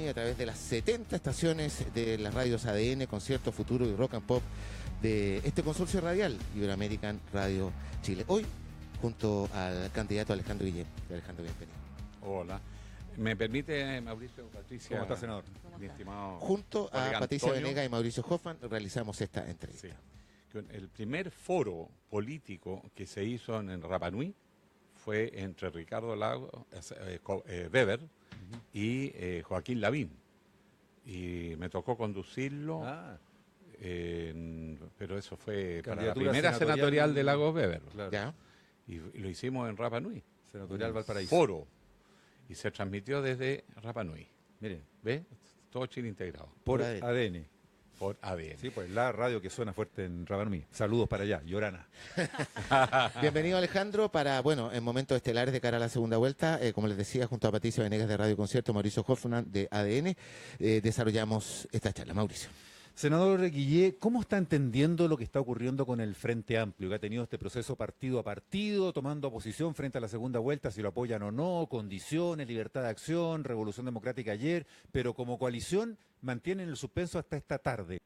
a través de las 70 estaciones de las radios ADN, Concierto, Futuro y Rock and Pop de este consorcio radial, Iberoamerican Radio Chile. Hoy, junto al candidato Alejandro Guillén. Alejandro, bienvenido. Hola. ¿Me permite, Mauricio, Patricia? ¿Cómo está, senador? Mi estimado Junto a Patricia Antonio Venegas y Mauricio Hoffman realizamos esta entrevista. Sí. El primer foro político que se hizo en Rapa Nui fue entre Ricardo Lagos, Weber y Joaquín Lavín. Y me tocó conducirlo, pero eso fue para la primera senatorial de Lagos Weber. Claro. ¿Ya? Y lo hicimos en Rapa Nui. Senatorial Valparaíso. Foro. Y se transmitió desde Rapa Nui. Miren, ¿Ves? Todo Chile integrado. por ADN. ADN. Por ADN. Sí, pues la radio que suena fuerte en Rapa Nui. Saludos para allá, Llorana. Bienvenido, Alejandro, para, en momentos estelares de cara a la segunda vuelta. Como les decía, junto a Patricia Venegas de Radio Concierto, Mauricio Hoffman de ADN, desarrollamos esta charla. Mauricio. Senador Guillé, ¿cómo está entendiendo lo que está ocurriendo con el Frente Amplio, que ha tenido este proceso partido a partido, tomando posición frente a la segunda vuelta, si lo apoyan o no, condiciones, libertad de acción, Revolución Democrática ayer, pero como coalición mantienen el suspenso hasta esta tarde?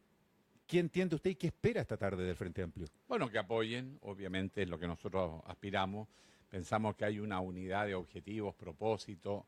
¿Qué entiende usted y qué espera esta tarde del Frente Amplio? Bueno, que apoyen, obviamente es lo que nosotros aspiramos. Pensamos que hay una unidad de objetivos, propósitos,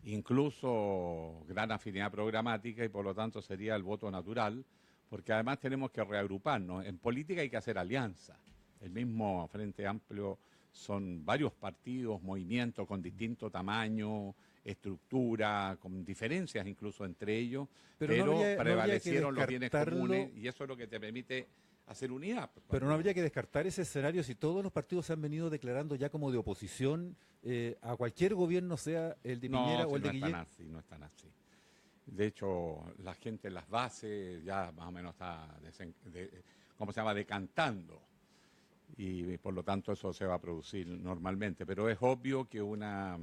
incluso gran afinidad programática y por lo tanto sería el voto natural, porque además tenemos que reagruparnos. En política hay que hacer alianza. El mismo Frente Amplio son varios partidos, movimientos con distinto tamaño, estructura, con diferencias incluso entre ellos, pero prevalecieron los bienes comunes y eso es lo que te permite hacer unidad. Pero no habría que descartar ese escenario si todos los partidos se han venido declarando ya como de oposición a cualquier gobierno, sea el de Piñera o el de Guillén. No están así. De hecho, la gente en las bases ya más o menos está, decantando. Y por lo tanto eso se va a producir normalmente. Pero es obvio que una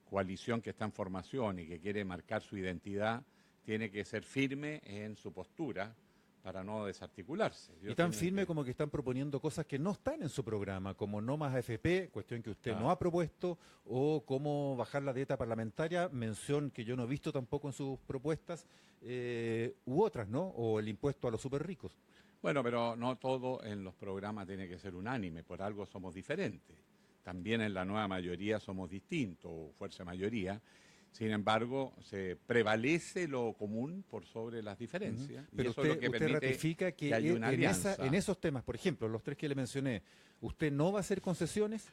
coalición que está en formación y que quiere marcar su identidad tiene que ser firme en su postura para no desarticularse. Y tan firme como que están proponiendo cosas que no están en su programa, como no más AFP, cuestión que usted no ha propuesto, o cómo bajar la dieta parlamentaria, mención que yo no he visto tampoco en sus propuestas, u otras, ¿no? O el impuesto a los súper ricos. Bueno, pero no todo en los programas tiene que ser unánime, por algo somos diferentes. También en la nueva mayoría somos distintos, o fuerza mayoría. Sin embargo, se prevalece lo común por sobre las diferencias. Pero y eso es lo que usted ratifica que hay una alianza. en esos temas, por ejemplo, los tres que le mencioné, ¿usted no va a hacer concesiones?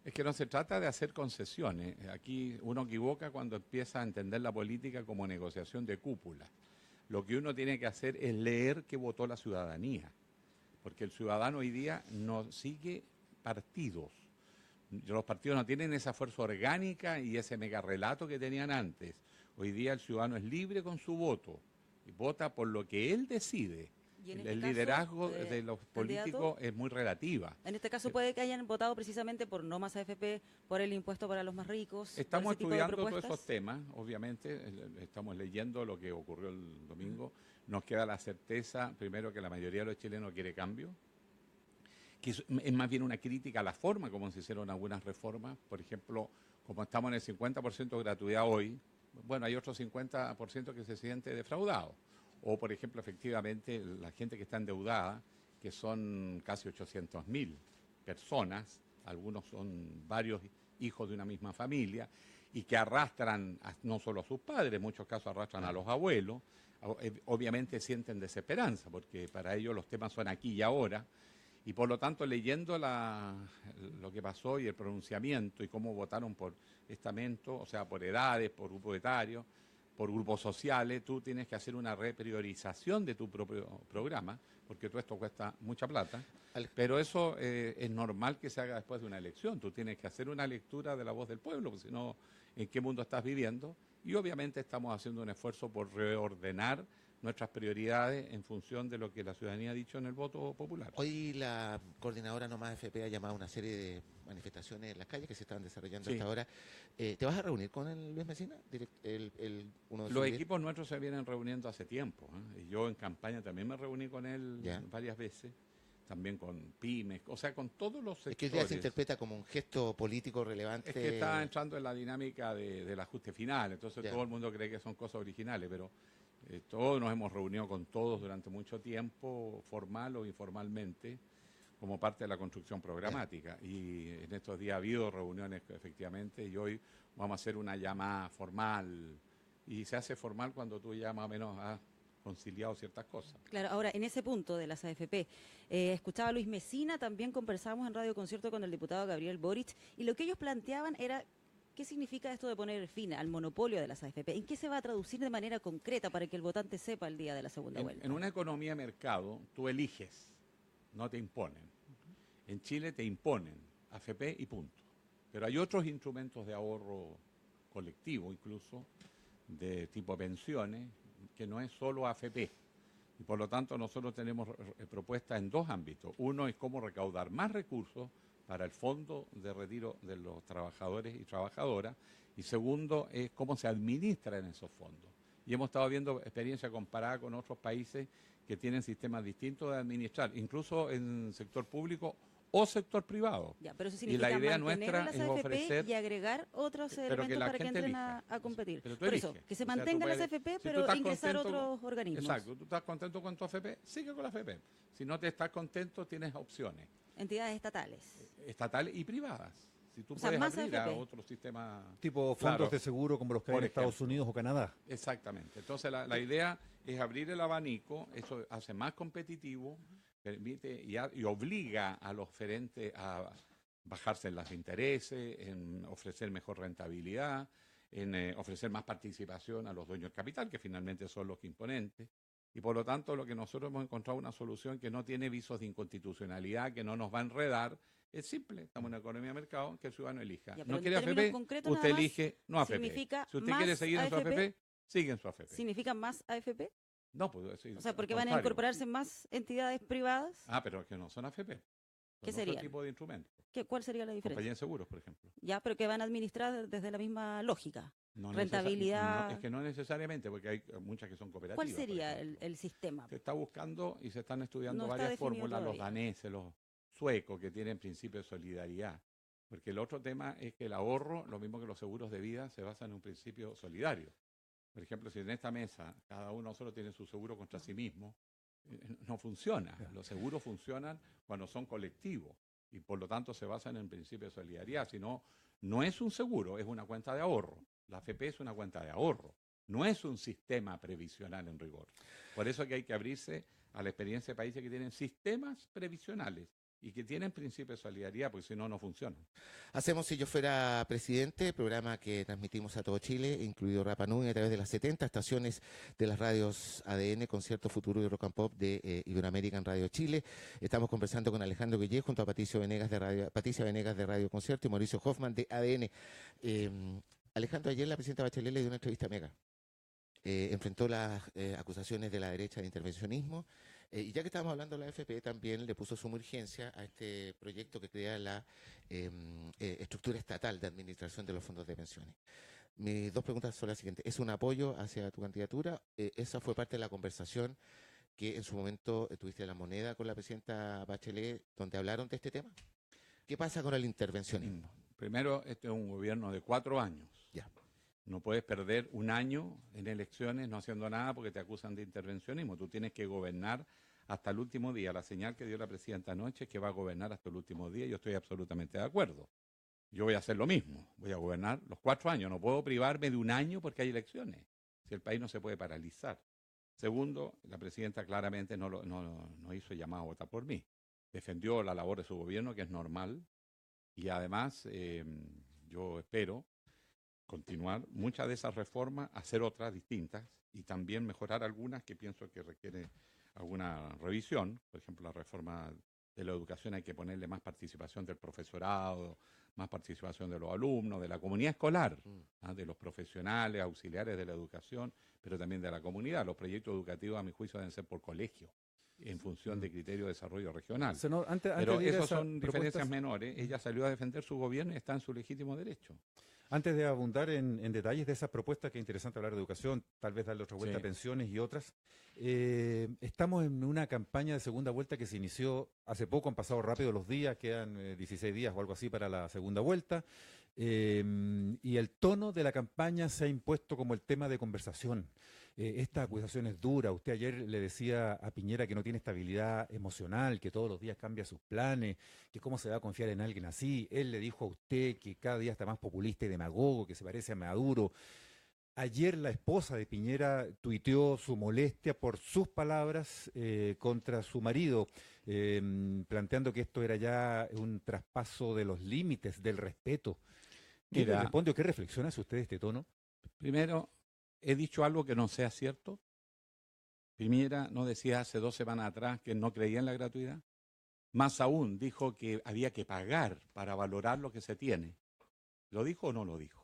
Es que no se trata de hacer concesiones. Aquí uno equivoca cuando empieza a entender la política como negociación de cúpula. Lo que uno tiene que hacer es leer qué votó la ciudadanía. Porque el ciudadano hoy día no sigue partidos. Los partidos no tienen esa fuerza orgánica y ese mega relato que tenían antes. Hoy día el ciudadano es libre con su voto y vota por lo que él decide. El liderazgo de los políticos es muy relativa. En este caso puede que hayan votado precisamente por no más AFP, por el impuesto para los más ricos. Estamos estudiando todos esos temas, obviamente, estamos leyendo lo que ocurrió el domingo. Nos queda la certeza, primero, que la mayoría de los chilenos quiere cambio, que es más bien una crítica a la forma como se hicieron algunas reformas. Por ejemplo, como estamos en el 50% de gratuidad hoy, bueno, hay otro 50% que se siente defraudado. O, por ejemplo, efectivamente, la gente que está endeudada, que son casi 800.000 personas, algunos son varios hijos de una misma familia, y que arrastran no solo a sus padres, en muchos casos arrastran a los abuelos, obviamente sienten desesperanza, porque para ellos los temas son aquí y ahora, y por lo tanto leyendo lo que pasó y el pronunciamiento y cómo votaron por estamento, o sea, por edades, por grupo etario, por grupos sociales, tú tienes que hacer una repriorización de tu propio programa, porque todo esto cuesta mucha plata, pero eso es normal que se haga después de una elección. Tú tienes que hacer una lectura de la voz del pueblo, porque si no, ¿en qué mundo estás viviendo? Y obviamente estamos haciendo un esfuerzo por reordenar nuestras prioridades en función de lo que la ciudadanía ha dicho en el voto popular. Hoy la coordinadora No Más AFP ha llamado a una serie de manifestaciones en las calles que se están desarrollando hasta ahora. ¿Te vas a reunir con el Luis Mesina? Uno de Los equipos nuestros se vienen reuniendo hace tiempo, ¿eh? Y yo en campaña también me reuní con él varias veces. también con pymes, o sea, con todos los sectores. Es que hoy día se interpreta como un gesto político relevante. Es que está entrando en la dinámica del ajuste final, entonces todo el mundo cree que son cosas originales, pero todos nos hemos reunido con todos durante mucho tiempo, formal o informalmente, como parte de la construcción programática. Y en estos días ha habido reuniones efectivamente y hoy vamos a hacer una llamada formal. Y se hace formal cuando tú ya más o menos has conciliado ciertas cosas. Claro, ahora, en ese punto de las AFP, escuchaba a Luis Mesina, también conversábamos en Radio Concierto con el diputado Gabriel Boric, y lo que ellos planteaban era, ¿qué significa esto de poner fin al monopolio de las AFP? ¿En qué se va a traducir de manera concreta para que el votante sepa el día de la segunda vuelta? En una economía de mercado, tú eliges, no te imponen. En Chile te imponen AFP y punto. Pero hay otros instrumentos de ahorro colectivo, incluso, de tipo pensiones, que no es solo AFP. Y por lo tanto nosotros tenemos propuestas en dos ámbitos. Uno es cómo recaudar más recursos para el fondo de retiro de los trabajadores y trabajadoras. Y segundo es cómo se administran esos fondos. Y hemos estado viendo experiencia comparada con otros países que tienen sistemas distintos de administrar, incluso en sector público o sector privado. Ya, pero eso significa y la idea mantener nuestra las es AFP ofrecer y agregar otros elementos para que entren a competir. Pero tú Por eso, eliges. que se O sea, tú mantengan las puedes- AFP, si tú pero estás ingresar contento otros organismos. Exacto, tú estás contento con tu AFP, sigue con la AFP. Si no te estás contento, tienes opciones Entidades estatales. estatales y privadas. Si tú O sea, puedes más abrir a AFP. otro sistema. Tipo fondos Claro. de seguro como los que hay Por en Estados ejemplo. Unidos o Canadá. Exactamente. Entonces la idea es abrir el abanico, eso hace más competitivo, permite y obliga a los gerentes a bajarse en los intereses, en ofrecer mejor rentabilidad, en ofrecer más participación a los dueños del capital, que finalmente son los imponentes. Y por lo tanto, lo que nosotros hemos encontrado una solución que no tiene visos de inconstitucionalidad, que no nos va a enredar, es simple. Estamos en una economía de mercado, que el ciudadano elija. Ya, pero No en quiere términos AFP, concretos, usted nada más, elige no AFP. significa Si usted más quiere seguir en su AFP, AFP, sigue en su AFP. ¿Significa más AFP? No, pues decir, O sea, porque al van a contrario. incorporarse más entidades privadas. Ah, pero que no son AFP. ¿Qué Son otro serían? tipo de instrumentos. ¿Cuál sería la diferencia? Compañía de seguros, por ejemplo. Ya, pero que van a administrar desde la misma lógica. No Rentabilidad. es que no necesariamente, porque hay muchas que son cooperativas. ¿Cuál por sería ejemplo. el sistema? Se está buscando y se están estudiando No está varias definido fórmulas, los todavía. daneses, los suecos, que tienen principio de solidaridad. Porque el otro tema es que el ahorro, lo mismo que los seguros de vida, se basa en un principio solidario. Por ejemplo, si en esta mesa cada uno solo tiene su seguro contra sí mismo, no funciona. Los seguros funcionan cuando son colectivos y por lo tanto se basan en el principio de solidaridad. Si no, no es un seguro, es una cuenta de ahorro. La AFP es una cuenta de ahorro, no es un sistema previsional en rigor. Por eso que hay que abrirse a la experiencia de países que tienen sistemas previsionales y que tienen principio de solidaridad, porque si no, no funcionan. Hacemos Si Yo Fuera Presidente, programa que transmitimos a todo Chile, incluido Rapa Nui, a través de las 70 estaciones de las radios ADN, Concierto Futuro y Rock and Pop de Iberoamerican Radio Chile. Estamos conversando con Alejandro Guillé junto a Patricia Venegas de Radio Concierto y Mauricio Hoffman de ADN. Alejandro, ayer la presidenta Bachelet le dio una entrevista a Mega. Enfrentó las acusaciones de la derecha de intervencionismo. Y ya que estábamos hablando de la AFP, también le puso suma urgencia a este proyecto que crea la estructura estatal de administración de los fondos de pensiones. Mis dos preguntas son las siguientes. ¿Es un apoyo hacia tu candidatura? ¿Esa fue parte de la conversación que en su momento tuviste en La Moneda con la presidenta Bachelet, donde hablaron de este tema? ¿Qué pasa con el intervencionismo? Primero, este es un gobierno de 4 años. Ya. No puedes perder un año en elecciones no haciendo nada porque te acusan de intervencionismo. Tú tienes que gobernar hasta el último día. La señal que dio la presidenta anoche es que va a gobernar hasta el último día y yo estoy absolutamente de acuerdo. Yo voy a hacer lo mismo. Voy a gobernar los 4 años. No puedo privarme de un año porque hay elecciones. Si el país no se puede paralizar. Segundo, la presidenta claramente no hizo llamado a votar por mí. Defendió la labor de su gobierno, que es normal. Y además, yo espero continuar muchas de esas reformas, hacer otras distintas y también mejorar algunas que pienso que requieren alguna revisión. Por ejemplo, la reforma de la educación hay que ponerle más participación del profesorado, más participación de los alumnos, de la comunidad escolar, de los profesionales, auxiliares de la educación, pero también de la comunidad. Los proyectos educativos, a mi juicio, deben ser por colegio, en función de criterios de desarrollo regional. Senador, Pero de ir a esas esas son diferencias propuestas, menores. Ella salió a defender su gobierno y está en su legítimo derecho. Antes de abundar en detalles de esas propuestas, que es interesante hablar de educación, tal vez darle otra vuelta Sí. a pensiones y otras, estamos en una campaña de segunda vuelta que se inició hace poco, han pasado rápido los días, quedan 16 días o algo así para la segunda vuelta, y el tono de la campaña se ha impuesto como el tema de conversación. Esta acusación es dura. Usted ayer le decía a Piñera que no tiene estabilidad emocional, que todos los días cambia sus planes, que cómo se va a confiar en alguien así. Él le dijo a usted que cada día está más populista y demagogo, que se parece a Maduro. Ayer la esposa de Piñera tuiteó su molestia por sus palabras contra su marido, planteando que esto era ya un traspaso de los límites del respeto. ¿Qué le Mira, responde o qué reflexiona hace usted de este tono? primero, he dicho algo que no sea cierto. Piñera no decía hace 2 semanas atrás que no creía en la gratuidad. Más aún, dijo que había que pagar para valorar lo que se tiene. ¿Lo dijo o no lo dijo?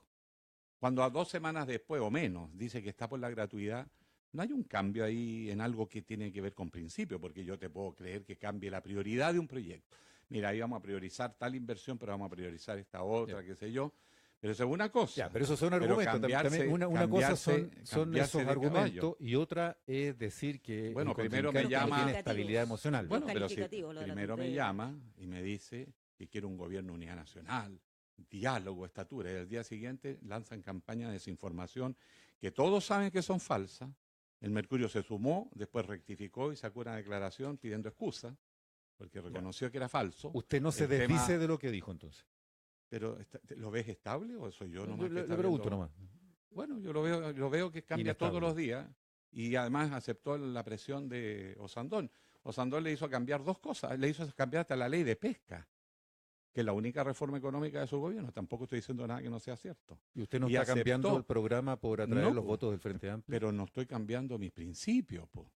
Cuando a 2 semanas después o menos dice que está por la gratuidad, no hay un cambio ahí en algo que tiene que ver con principio, porque yo te puedo creer que cambie la prioridad de un proyecto. Mira, ahí vamos a priorizar tal inversión, pero vamos a priorizar esta otra, qué sé yo. Pero eso es una cosa. Ya, pero esos son Pero argumentos. También una cosa son cambiarse esos de argumentos caballo. y otra es decir que Bueno, el primero me contrincante no llama- tiene estabilidad emocional. Bueno, pero si calificativos, lo de la primero me tutela. llama y me dice que quiere un gobierno de unidad nacional, diálogo, estatura, y al día siguiente lanzan campañas de desinformación que todos saben que son falsas. El Mercurio se sumó, después rectificó y sacó una declaración pidiendo excusa, porque reconoció que era falso. Usted no se El desdice tema- de lo que dijo entonces. Pero ¿lo ves estable o soy yo nomás que Le está pregunto viendo? nomás. Bueno, yo lo veo que cambia Inestable. todos los días y además aceptó la presión de Osandón. Osandón le hizo cambiar 2 cosas, le hizo cambiar hasta la ley de pesca, que es la única reforma económica de su gobierno. Tampoco estoy diciendo nada que no sea cierto, ¿Y usted no Y está cambiando aceptó. el programa por atraer No, los po. votos del Frente Amplio? pero no estoy cambiando mis principios, po.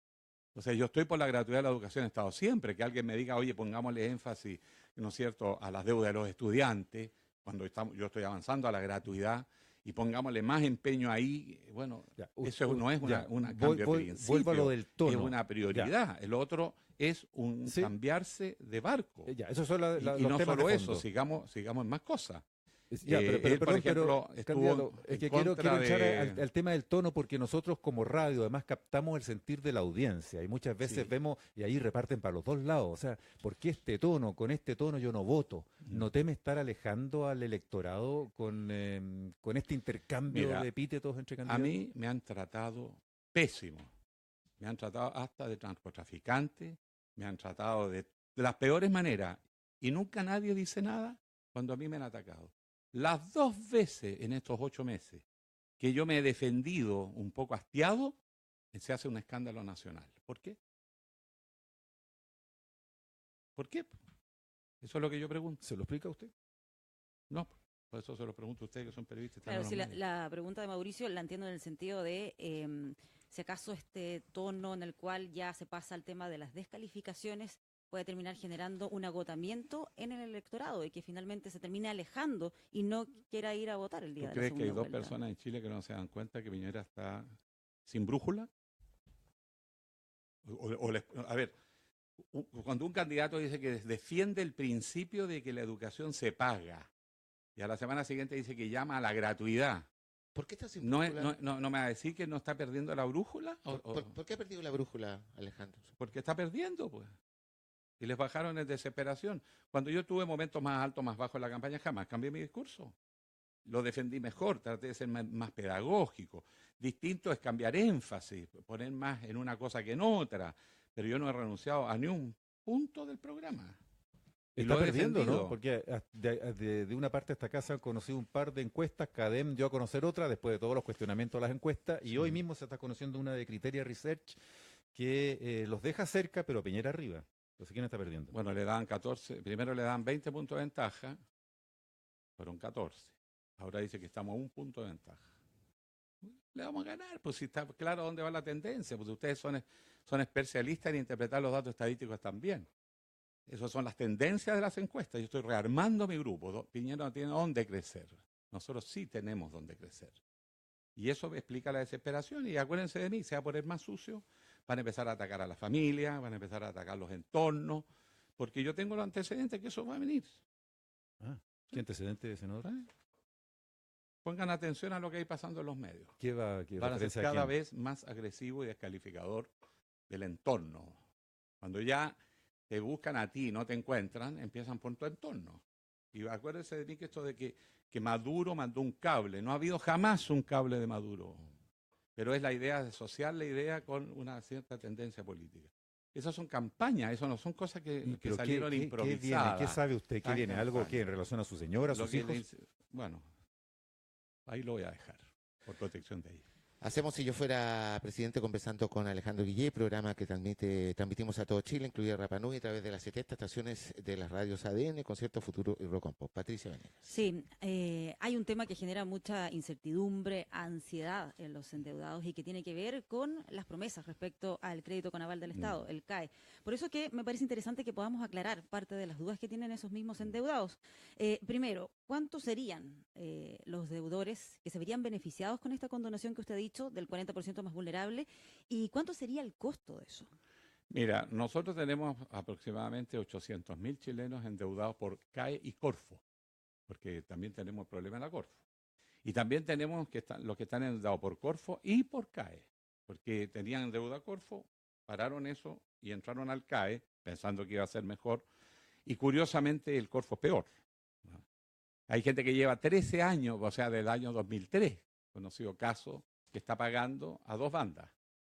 O sea, yo estoy por la gratuidad de la educación en Estado siempre, que alguien me diga, oye, pongámosle énfasis, ¿no es cierto?, a las deudas de los estudiantes, cuando yo estoy avanzando a la gratuidad, y pongámosle más empeño ahí. Bueno, Ya, eso no es ya, un cambio de principio, vuelvo a lo del tono. es una prioridad. El otro es un Sí. cambiarse de barco. Ya, esos son Y los no temas solo de eso, fondo. sigamos en más cosas. Ya, él, por perdón, ejemplo, estuvo candidato, es en que quiero contra echar de- al tema del tono porque nosotros como radio además captamos el sentir de la audiencia y muchas veces Sí. vemos y ahí reparten para los dos lados. O sea, ¿por qué este tono? Con este tono yo no voto. ¿No teme estar alejando al electorado con este intercambio Mira, de epítetos entre A candidatos? mí me han tratado pésimo. Me han tratado hasta de narcotraficante, me han tratado de las peores maneras. Y nunca nadie dice nada cuando a mí me han atacado. Las 2 veces en estos 8 meses que yo me he defendido un poco hastiado, se hace un escándalo nacional. ¿Por qué? ¿Por qué? Eso es lo que yo pregunto. ¿Se lo explica usted? No, por eso se lo pregunto a ustedes que son periodistas. están Claro, en los sí, medios. la pregunta de Mauricio la entiendo en el sentido de si acaso este tono en el cual ya se pasa al tema de las descalificaciones puede terminar generando un agotamiento en el electorado y que finalmente se termine alejando y no quiera ir a votar el ¿Tú día de la crees que hay segunda 2 vuelta. personas en Chile que no se dan cuenta que Piñera está sin brújula? A ver, cuando un candidato dice que defiende el principio de que la educación se paga y a la semana siguiente dice que llama a la gratuidad, ¿Por qué está sin ¿no, brújula? no me va a decir que no está perdiendo la brújula? ¿Por qué ha perdido la brújula, Alejandro? Porque está perdiendo, pues. Y les bajaron en desesperación. Cuando yo tuve momentos más altos, más bajos en la campaña, jamás cambié mi discurso. Lo defendí mejor, traté de ser más pedagógico. Distinto es cambiar énfasis, poner más en una cosa que en otra. Pero yo no he renunciado a ni un punto del programa. Y Está lo he perdiendo, defendido. ¿no? Porque de una parte hasta acá se han conocido un par de encuestas, CADEM dio a conocer otra después de todos los cuestionamientos de las encuestas y Sí. hoy mismo se está conociendo una de Criteria Research que los deja cerca pero Piñera arriba. Entonces, ¿quién está perdiendo? Bueno, le daban 14, primero le daban 20 puntos de ventaja, fueron 14. Ahora dice que estamos a 1 punto de ventaja. Le vamos a ganar, pues si está claro dónde va la tendencia, pues ustedes son especialistas en interpretar los datos estadísticos también. Esas son las tendencias de las encuestas. Yo estoy rearmando mi grupo. Piñera no tiene dónde crecer. Nosotros sí tenemos dónde crecer. Y eso explica la desesperación. Y acuérdense de mí, se va a poner más sucio, van a empezar a atacar a la familia, van a empezar a atacar los entornos, porque yo tengo los antecedentes que eso va a venir. ¿Qué antecedente, senador? pongan atención a lo que hay pasando en los medios. ¿Qué Van a ser referencia a cada quién? vez más agresivo y descalificador del entorno. Cuando ya te buscan a ti y no te encuentran, empiezan por tu entorno. Y acuérdense de mí que esto de que Maduro mandó un cable. No ha habido jamás un cable de Maduro. Pero es la idea de asociar la idea con una cierta tendencia política. Esas son campañas, eso no son cosas que Pero salieron ¿qué improvisadas. viene? ¿Qué sabe usted? ¿Qué Están viene? ¿Algo campañas. que en relación a su señora, a Lo sus que hijos? bueno, ahí lo voy a dejar, por protección de ella. Hacemos Si yo fuera presidente conversando con Alejandro Guillé, programa que transmitimos a todo Chile, incluida Rapa Nui, a través de las 70 estaciones de las radios ADN, Concierto Futuro y Rock and Pop. Patricia Venegas. Sí, hay un tema que genera mucha incertidumbre, ansiedad en los endeudados y que tiene que ver con las promesas respecto al crédito con aval del Estado, el CAE. Por eso que me parece interesante que podamos aclarar parte de las dudas que tienen esos mismos endeudados. Primero, ¿cuántos serían los deudores que se verían beneficiados con esta condonación que usted ha dicho del 40% más vulnerable? ¿Y cuánto sería el costo de eso? Mira, nosotros tenemos aproximadamente 800.000 chilenos endeudados por CAE y Corfo, porque también tenemos el problema en la Corfo. Y también tenemos los que están endeudados por Corfo y por CAE, porque tenían deuda Corfo, pararon eso y entraron al CAE pensando que iba a ser mejor. Y curiosamente el Corfo es peor, ¿no? Hay gente que lleva 13 años, o sea, del año 2003, conocido caso, que está pagando a dos bandas.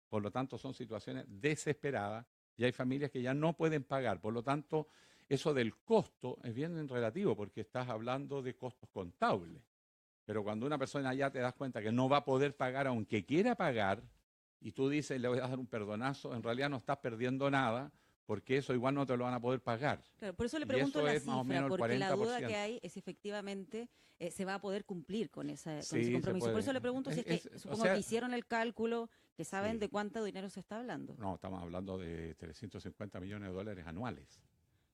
Por lo tanto, son situaciones desesperadas y hay familias que ya no pueden pagar. Por lo tanto, eso del costo es bien relativo porque estás hablando de costos contables. Pero cuando una persona ya te das cuenta que no va a poder pagar aunque quiera pagar y tú dices le voy a dar un perdonazo, en realidad no estás perdiendo nada porque eso igual no te lo van a poder pagar. Claro, por eso le Y pregunto eso la es más o cifra, menos el porque la duda 40%. que hay es si efectivamente se va a poder cumplir con ese Sí, se compromiso. Por puede. eso le pregunto si es que, O supongo sea, que hicieron el cálculo, que saben sí. de cuánto dinero se está hablando. No, estamos hablando de 350 millones de dólares anuales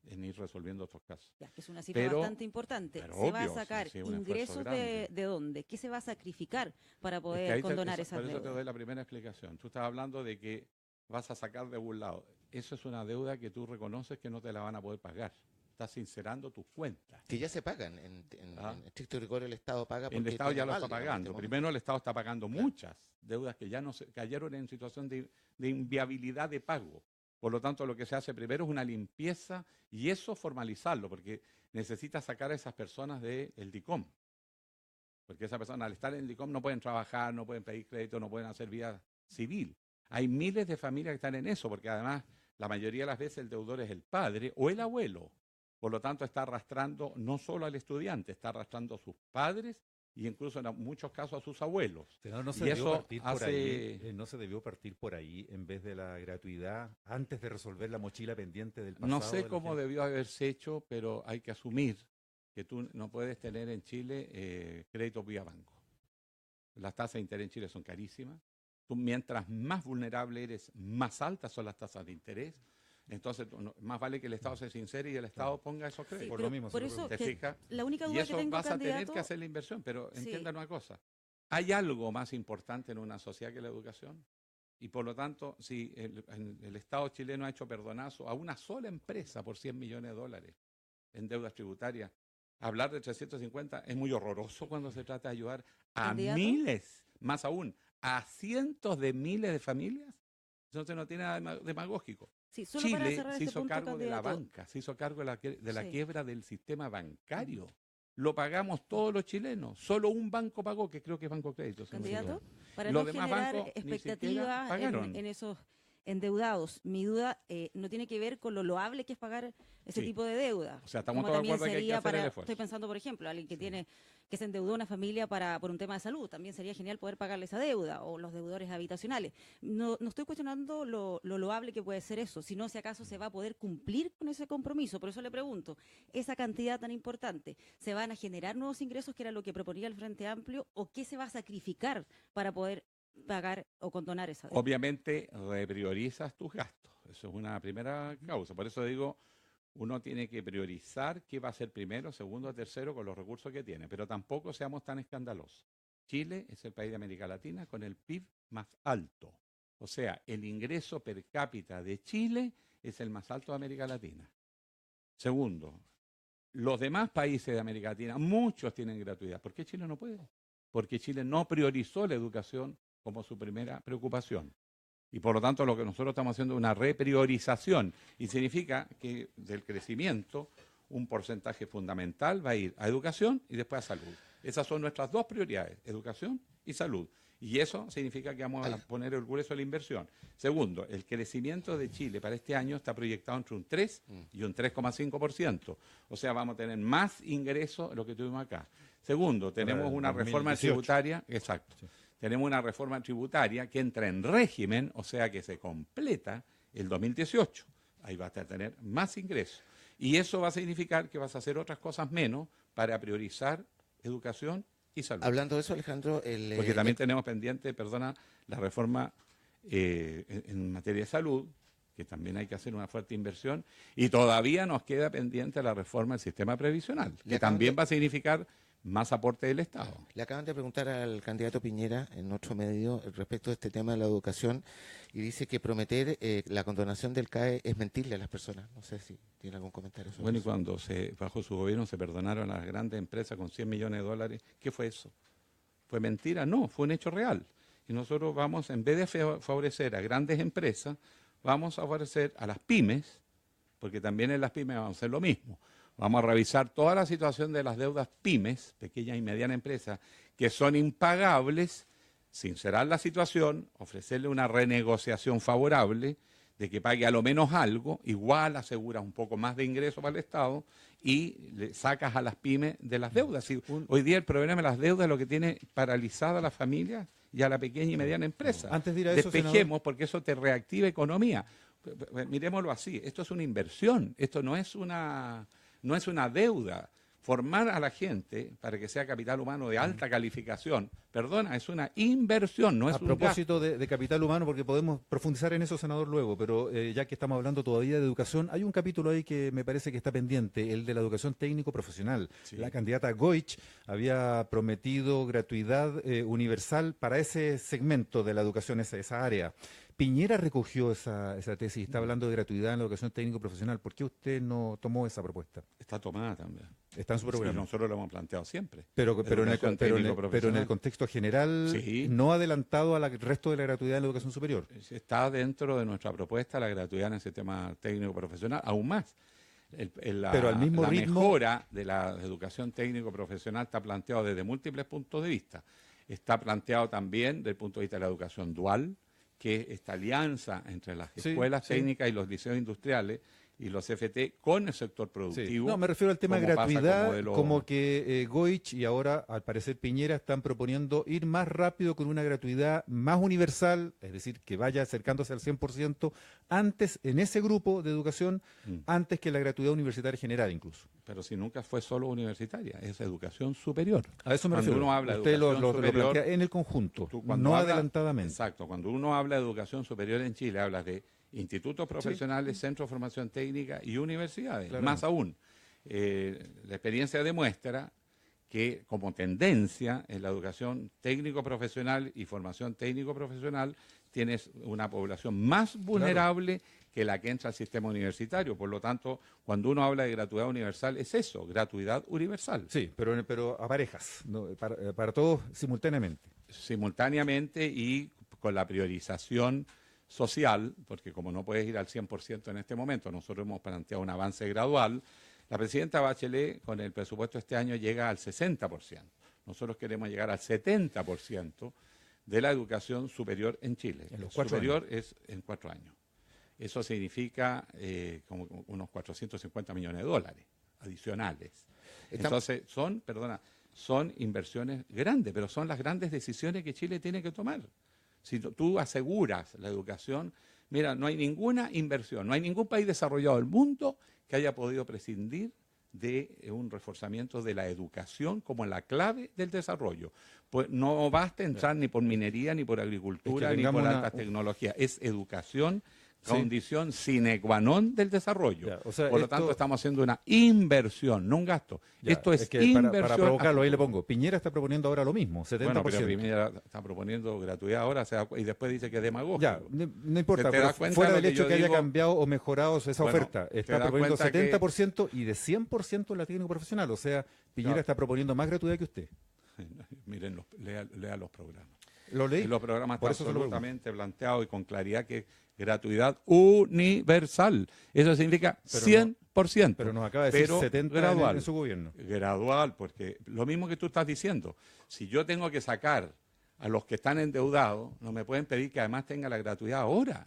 en ir resolviendo estos casos. Ya, que es una cifra Pero- bastante importante. pero ¿Se va a obvio, sacar sí, un esfuerzo ingresos grande. de dónde? ¿Qué se va a sacrificar para Es que poder ahí condonar esas por eso te deudas? doy la primera explicación. Tú estás hablando de que vas a sacar de algún lado. Eso es una deuda que tú reconoces que no te la van a poder pagar. Estás sincerando tus cuentas. Que ya se pagan. En Ah. estricto rigor el Estado paga. El porque Estado tiene ya lo aval, está digamos, en pagando. este momento. Primero el Estado está pagando Claro. muchas deudas que ya no se cayeron en situación de inviabilidad de pago. Por lo tanto, lo que se hace primero es una limpieza y eso formalizarlo, porque necesitas sacar a esas personas del DICOM. Porque esas personas al estar en el DICOM no pueden trabajar, no pueden pedir crédito, no pueden hacer vida civil. Hay miles de familias que están en eso, porque además la mayoría de las veces el deudor es el padre o el abuelo. Por lo tanto, está arrastrando no solo al estudiante, está arrastrando a sus padres y incluso en muchos casos a sus abuelos. Senador, no Y se debió eso partir por hace- ahí, no se debió partir por ahí en vez de la gratuidad antes de resolver la mochila pendiente del pasado. No sé de la cómo gente. debió haberse hecho, pero hay que asumir que tú no puedes tener en Chile créditos vía banco. Las tasas de interés en Chile son carísimas. Tú, mientras más vulnerable eres, más altas son las tasas de interés. Entonces, más vale que el Estado se sincere y el Estado ponga esos Sí, créditos. Por pero lo mismo, por se lo eso ¿Te que fijas? la única Y duda que eso tengo, vas a tener candidato, que hacer la inversión, pero Sí. entiendan una cosa. Hay algo más importante en una sociedad que la educación. Y por lo tanto, si el Estado chileno ha hecho perdonazo a una sola empresa por 100 millones de dólares en deudas tributarias, hablar de 350 es muy horroroso cuando se trata de ayudar a ¿Candidato? miles, más aún, a cientos de miles de familias. Entonces no tiene nada de demagógico. sí, solo para Chile cerrar se este hizo punto, cargo de la candidato, banca, se hizo cargo de la Sí. quiebra del sistema bancario. Lo pagamos todos los chilenos. Solo un banco pagó, que creo que es Banco Crédito. si no me candidato, equivoco. para Los no demás generar bancos ni siquiera expectativas pagaron. en esos endeudados. Mi duda no tiene que ver con lo loable que es pagar ese Sí. tipo de deuda. O sea, estamos Como todos de también acuerdo que hay que sería hacer el para, esfuerzo. estoy pensando, por ejemplo, alguien que Sí. tiene que se endeudó una familia por un tema de salud, también sería genial poder pagarle esa deuda, o los deudores habitacionales. No estoy cuestionando lo loable que puede ser eso, sino si acaso se va a poder cumplir con ese compromiso. Por eso le pregunto, esa cantidad tan importante, ¿se van a generar nuevos ingresos, que era lo que proponía el Frente Amplio, o qué se va a sacrificar para poder pagar o condonar esa deuda? Obviamente repriorizas tus gastos. Eso es una primera causa. Por eso digo, uno tiene que priorizar qué va a ser primero, segundo, tercero con los recursos que tiene. Pero tampoco seamos tan escandalosos. Chile es el país de América Latina con el PIB más alto. O sea, el ingreso per cápita de Chile es el más alto de América Latina. Segundo, los demás países de América Latina, muchos tienen gratuidad. ¿Por qué Chile no puede? porque Chile no priorizó la educación como su primera preocupación. Y por lo tanto lo que nosotros estamos haciendo es una repriorización y significa que del crecimiento un porcentaje fundamental va a ir a educación y después a salud. Esas son nuestras dos prioridades, educación y salud. Y eso significa que vamos a poner el grueso de la inversión. Segundo, el crecimiento de Chile para este año está proyectado entre un 3 y un 3,5%. O sea, vamos a tener más ingresos de lo que tuvimos acá. Segundo, tenemos una reforma tributaria, exacto. Sí. Tenemos una reforma tributaria que entra en régimen, o sea que se completa el 2018. Ahí vas a tener más ingresos. Y eso va a significar que vas a hacer otras cosas menos para priorizar educación y salud. Hablando de eso, Alejandro... Porque también tenemos pendiente, la reforma en materia de salud, que también hay que hacer una fuerte inversión, y todavía nos queda pendiente la reforma del sistema previsional, que también va a significar más aporte del Estado. Le acaban de preguntar al candidato Piñera en otro medio respecto de este tema de la educación y dice que prometer la condonación del CAE es mentirle a las personas. No sé si tiene algún comentario sobre bueno, eso. Y cuando bajo su gobierno se perdonaron a las grandes empresas con 100 millones de dólares, ¿qué fue eso? ¿Fue mentira? No, fue un hecho real. Y nosotros vamos, en vez de favorecer a grandes empresas, vamos a favorecer a las pymes, porque también en las pymes vamos a hacer lo mismo. Vamos a revisar toda la situación de las deudas pymes, pequeñas y medianas empresas, que son impagables, sincerar la situación, ofrecerle una renegociación favorable, de que pague a lo menos algo, igual aseguras un poco más de ingreso para el Estado y le sacas a las pymes de las deudas. Hoy día el problema de las deudas es lo que tiene paralizada a la familia y a la pequeña y mediana empresa. Antes de ir a eso, despejemos, senador, porque eso te reactiva economía. Miremoslo así, esto es una inversión, esto no es una deuda. Formar a la gente para que sea capital humano de alta calificación, es una inversión, no es un gasto. A propósito de capital humano, porque podemos profundizar en eso, senador, luego, pero ya que estamos hablando todavía de educación, hay un capítulo ahí que me parece que está pendiente, el de la educación técnico-profesional. Sí. La candidata Goich había prometido gratuidad universal para ese segmento de la educación, esa área. Piñera recogió esa tesis, está hablando de gratuidad en la educación técnico-profesional. ¿Por qué usted no tomó esa propuesta? Está tomada también. Está en su programa. Sí, nosotros lo hemos planteado siempre. Pero en el contexto general, sí, no adelantado al resto de la gratuidad en la educación superior. Está dentro de nuestra propuesta la gratuidad en el sistema técnico-profesional, aún más. Pero al mismo ritmo, mejora de la educación técnico-profesional está planteado desde múltiples puntos de vista. Está planteado también desde el punto de vista de la educación dual, que es esta alianza entre las escuelas técnicas y los liceos industriales y los FT con el sector productivo. Sí. No, me refiero al tema de gratuidad, como que Goich y ahora, al parecer, Piñera están proponiendo ir más rápido con una gratuidad más universal, es decir, que vaya acercándose al 100% antes, en ese grupo de educación, antes que la gratuidad universitaria general incluso. Pero si nunca fue solo universitaria, es educación superior. A eso me refiero. Uno habla de usted educación lo superior, plantea en el conjunto, no adelantadamente. Exacto, cuando uno habla de educación superior en Chile, habla de institutos profesionales, centros de formación técnica y universidades. Claro. Más aún, la experiencia demuestra que como tendencia en la educación técnico-profesional y formación técnico-profesional tienes una población más vulnerable que la que entra al sistema universitario. Por lo tanto, cuando uno habla de gratuidad universal, es eso, gratuidad universal. Sí, pero a parejas, ¿no? Para todos simultáneamente. Simultáneamente y con la priorización social, porque como no puedes ir al 100% en este momento, nosotros hemos planteado un avance gradual. La presidenta Bachelet con el presupuesto este año llega al 60%. Nosotros queremos llegar al 70% de la educación superior en Chile. En los superior es en 4 años. Eso significa como unos 450 millones de dólares adicionales. Entonces son inversiones grandes, pero son las grandes decisiones que Chile tiene que tomar. Si tú aseguras la educación, mira, no hay ninguna inversión, no hay ningún país desarrollado del mundo que haya podido prescindir de un reforzamiento de la educación como la clave del desarrollo. Pues no basta entrar ni por minería, ni por agricultura, ni por altas tecnologías. Es educación, condición sine qua non del desarrollo. Ya, o sea, por lo tanto, estamos haciendo una inversión, no un gasto. Ya, esto es que inversión. Para provocarlo, ahí le pongo. Piñera está proponiendo ahora lo mismo, 70%. Bueno, pero Piñera está proponiendo gratuidad ahora y después dice que es demagogia. Ya, no importa, pero fuera del hecho que haya cambiado o mejorado esa oferta, está proponiendo 70% y de 100% la técnico profesional. O sea, Piñera está proponiendo más gratuidad que usted. Miren, lea los programas. Lo leí. Y los programas Por están eso se lo absolutamente planteados y con claridad que gratuidad universal. Eso significa Pero 100%. Pero nos acaba de decir pero 70 gradual. en su gobierno. Gradual, porque lo mismo que tú estás diciendo, si yo tengo que sacar a los que están endeudados, no me pueden pedir que además tenga la gratuidad ahora.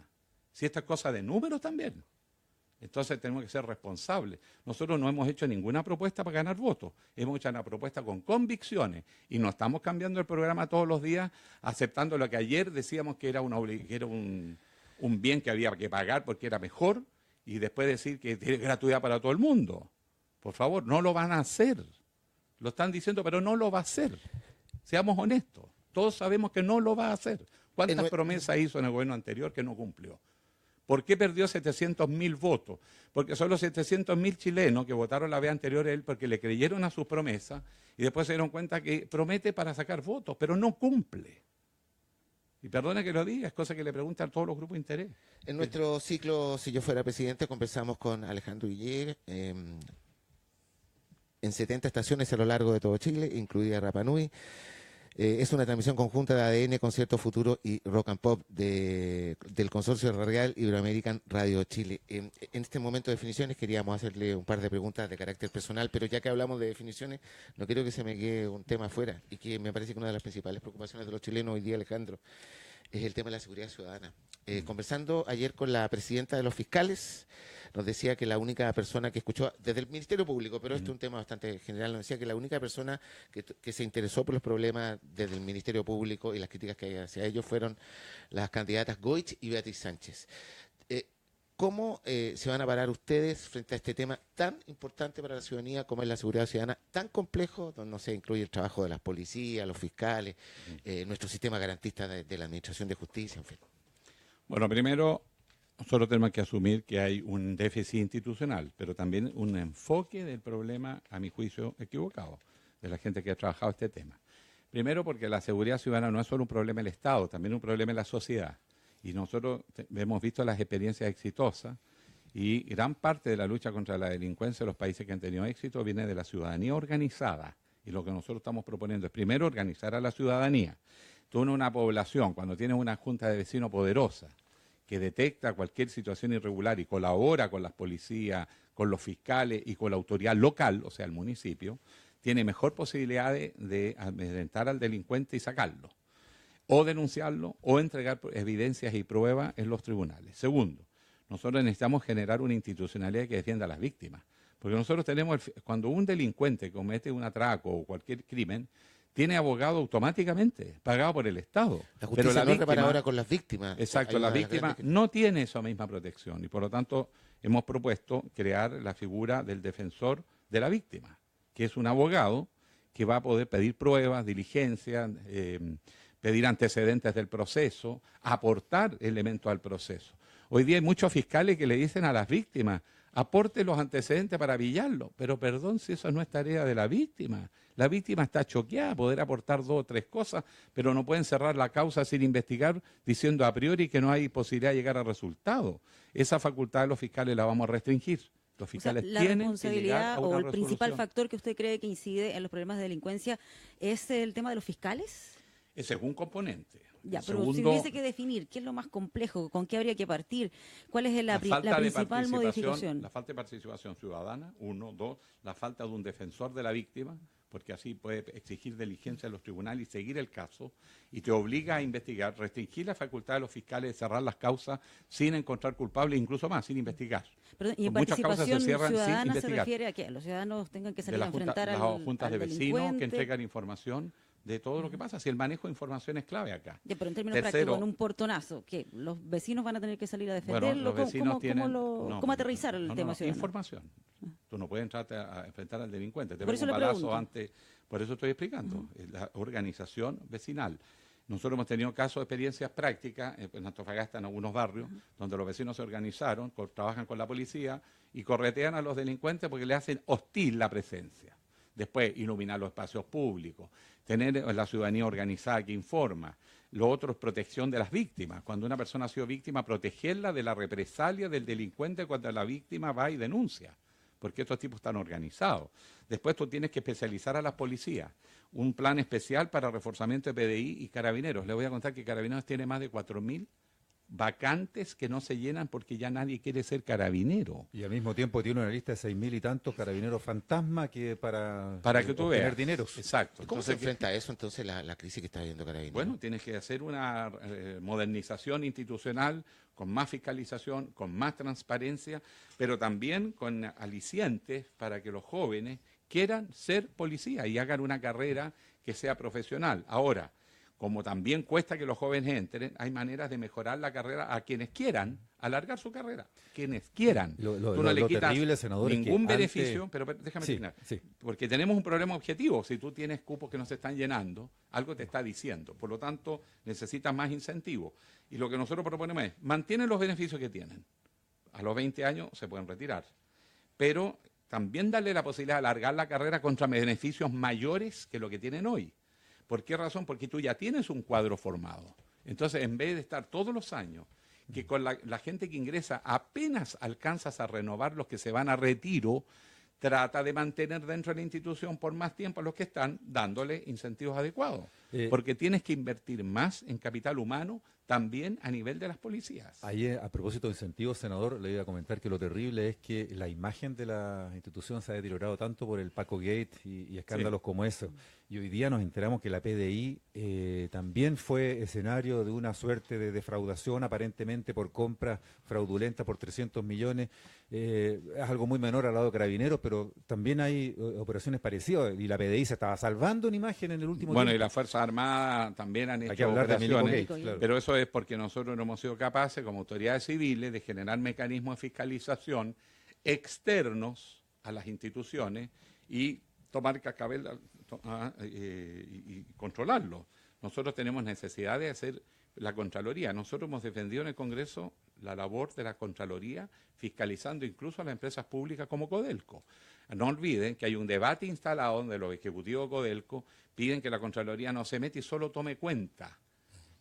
Si esta es cosa de números también. Entonces tenemos que ser responsables. Nosotros no hemos hecho ninguna propuesta para ganar votos. Hemos hecho una propuesta con convicciones y no estamos cambiando el programa todos los días, aceptando lo que ayer decíamos que era, un bien que había que pagar porque era mejor y después decir que tiene gratuidad para todo el mundo. Por favor, no lo van a hacer. Lo están diciendo, pero no lo va a hacer. Seamos honestos. Todos sabemos que no lo va a hacer. ¿Cuántas promesas hizo en el gobierno anterior que no cumplió? ¿Por qué perdió 700.000 votos? Porque son los 700.000 chilenos que votaron la vez anterior a él porque le creyeron a sus promesas y después se dieron cuenta que promete para sacar votos, pero no cumple. Y perdone que lo diga, es cosa que le preguntan a todos los grupos de interés. En nuestro ciclo, si yo fuera presidente, conversamos con Alejandro Guillé en 70 estaciones a lo largo de todo Chile, incluida Rapa Nui. Es una transmisión conjunta de ADN, Concierto Futuro y Rock and Pop del Consorcio Radial Iberoamerican Radio Chile. En este momento de definiciones queríamos hacerle un par de preguntas de carácter personal, pero ya que hablamos de definiciones, no quiero que se me quede un tema afuera, y que me parece que una de las principales preocupaciones de los chilenos hoy día, Alejandro, es el tema de la seguridad ciudadana. Conversando ayer con la presidenta de los fiscales, nos decía que la única persona que escuchó, desde el Ministerio Público, pero este es un tema bastante general, nos decía que la única persona que se interesó por los problemas desde el Ministerio Público y las críticas que hay hacia ellos fueron las candidatas Goich y Beatriz Sánchez. ¿Cómo se van a parar ustedes frente a este tema tan importante para la ciudadanía como es la seguridad ciudadana, tan complejo, donde no se incluye el trabajo de las policías, los fiscales, nuestro sistema garantista de la Administración de Justicia, en fin? Bueno, primero, nosotros tenemos que asumir que hay un déficit institucional, pero también un enfoque del problema, a mi juicio, equivocado, de la gente que ha trabajado este tema. Primero, porque la seguridad ciudadana no es solo un problema del Estado, también un problema de la sociedad. Y nosotros hemos visto las experiencias exitosas y gran parte de la lucha contra la delincuencia en los países que han tenido éxito viene de la ciudadanía organizada. Y lo que nosotros estamos proponiendo es primero organizar a la ciudadanía. Tú en una población, cuando tienes una junta de vecinos poderosa, que detecta cualquier situación irregular y colabora con las policías, con los fiscales y con la autoridad local, o sea, el municipio, tiene mejor posibilidad de amedrentar al delincuente y sacarlo, o denunciarlo, o entregar evidencias y pruebas en los tribunales. Segundo, nosotros necesitamos generar una institucionalidad que defienda a las víctimas, porque nosotros tenemos, cuando un delincuente comete un atraco o cualquier crimen, tiene abogado automáticamente, pagado por el Estado. La justicia no repara ahora con las víctimas. Exacto, la víctima no tiene esa misma protección y por lo tanto hemos propuesto crear la figura del defensor de la víctima, que es un abogado que va a poder pedir pruebas, diligencias, pedir antecedentes del proceso, aportar elementos al proceso. Hoy día hay muchos fiscales que le dicen a las víctimas, aporte los antecedentes para pillarlo, pero perdón si eso no es tarea de la víctima. La víctima está choqueada, poder aportar 2 o 3 cosas, pero no pueden cerrar la causa sin investigar diciendo a priori que no hay posibilidad de llegar a resultados. Esa facultad de los fiscales la vamos a restringir. Los fiscales la tienen responsabilidad que llegar a una o el resolución. principal factor que usted cree que incide en los problemas de delincuencia es el tema de los fiscales. Ese es un componente. Ya, El pero si segundo, hubiese que definir qué es lo más complejo, con qué habría que partir, cuál es la falta de principal modificación. La falta de participación ciudadana, 1, 2, la falta de un defensor de la víctima, porque así puede exigir diligencia en los tribunales y seguir el caso, y te obliga a investigar, restringir la facultad de los fiscales de cerrar las causas sin encontrar culpables, incluso más, sin investigar. Pero, y en Muchas causas se participación cierran sin ciudadana se investigar. refiere a que los ciudadanos tengan que De salir a enfrentar las juntas al de vecinos que delincuente. entregan información de todo lo que pasa. Si el manejo de información es clave acá. Ya, pero en términos Tercero, prácticos, en un portonazo, que los vecinos van a tener que salir a defenderlo. Bueno, los vecinos ¿Cómo aterrizar el tema ciudadano? Información. Tú no puedes entrar a enfrentar al delincuente. Te Por pega eso un le balazo pregunto. antes. Por eso estoy explicando. La organización vecinal. Nosotros hemos tenido casos de experiencias prácticas en Antofagasta, en algunos barrios, donde los vecinos se organizaron, trabajan con la policía y corretean a los delincuentes porque le hacen hostil la presencia. Después, iluminar los espacios públicos, tener la ciudadanía organizada que informa. Lo otro es protección de las víctimas. Cuando una persona ha sido víctima, protegerla de la represalia del delincuente cuando la víctima va y denuncia. porque estos tipos están organizados. Después tú tienes que especializar a las policías. Un plan especial para reforzamiento de PDI y Carabineros. Le voy a contar que Carabineros tiene más de 4.000 vacantes que no se llenan porque ya nadie quiere ser carabinero. Y al mismo tiempo tiene una lista de 6.000 y tantos carabineros fantasma que para que tú veas. dinero. Exacto. ¿Cómo Entonces, se enfrenta a eso entonces la crisis que está viviendo Carabineros? bueno, tienes que hacer una modernización institucional con más fiscalización, con más transparencia, pero también con alicientes para que los jóvenes quieran ser policías y hagan una carrera que sea profesional. Ahora, como también cuesta que los jóvenes entren, hay maneras de mejorar la carrera a quienes quieran alargar su carrera. Quienes quieran. Tú no le quitas terrible, senador, ningún es que beneficio, antes... pero déjame Sí, terminar. sí. Porque tenemos un problema objetivo. Si tú tienes cupos que no se están llenando, algo te está diciendo. Por lo tanto, necesitas más incentivos. Y lo que nosotros proponemos es, mantienen los beneficios que tienen. A los 20 años se pueden retirar. Pero también darle la posibilidad de alargar la carrera contra beneficios mayores que lo que tienen hoy. ¿Por qué razón? Porque tú ya tienes un cuadro formado. Entonces, en vez de estar todos los años, que con la gente que ingresa apenas alcanzas a renovar los que se van a retiro, trata de mantener dentro de la institución por más tiempo a los que están, dándole incentivos adecuados. Porque tienes que invertir más en capital humano también a nivel de las policías. Ayer, a propósito de incentivos, senador, le iba a comentar que lo terrible es que la imagen de la institución se ha deteriorado tanto por el Paco Gate y escándalos como eso. Y hoy día nos enteramos que la PDI también fue escenario de una suerte de defraudación, aparentemente por compras fraudulentas por 300 millones. Es algo muy menor al lado de Carabineros, pero también hay operaciones parecidas. Y la PDI se estaba salvando en imagen en el último tiempo. Y las Fuerzas Armadas también han Hay que hecho hablar de operaciones, Milico Gate, claro. pero eso es porque nosotros no hemos sido capaces, como autoridades civiles, de generar mecanismos de fiscalización externos a las instituciones y tomar cascabel y controlarlo. Nosotros tenemos necesidad de hacer la Contraloría. Nosotros hemos defendido en el Congreso la labor de la Contraloría, fiscalizando incluso a las empresas públicas como Codelco. No olviden que hay un debate instalado donde los ejecutivos de Codelco piden que la Contraloría no se meta y solo tome cuenta.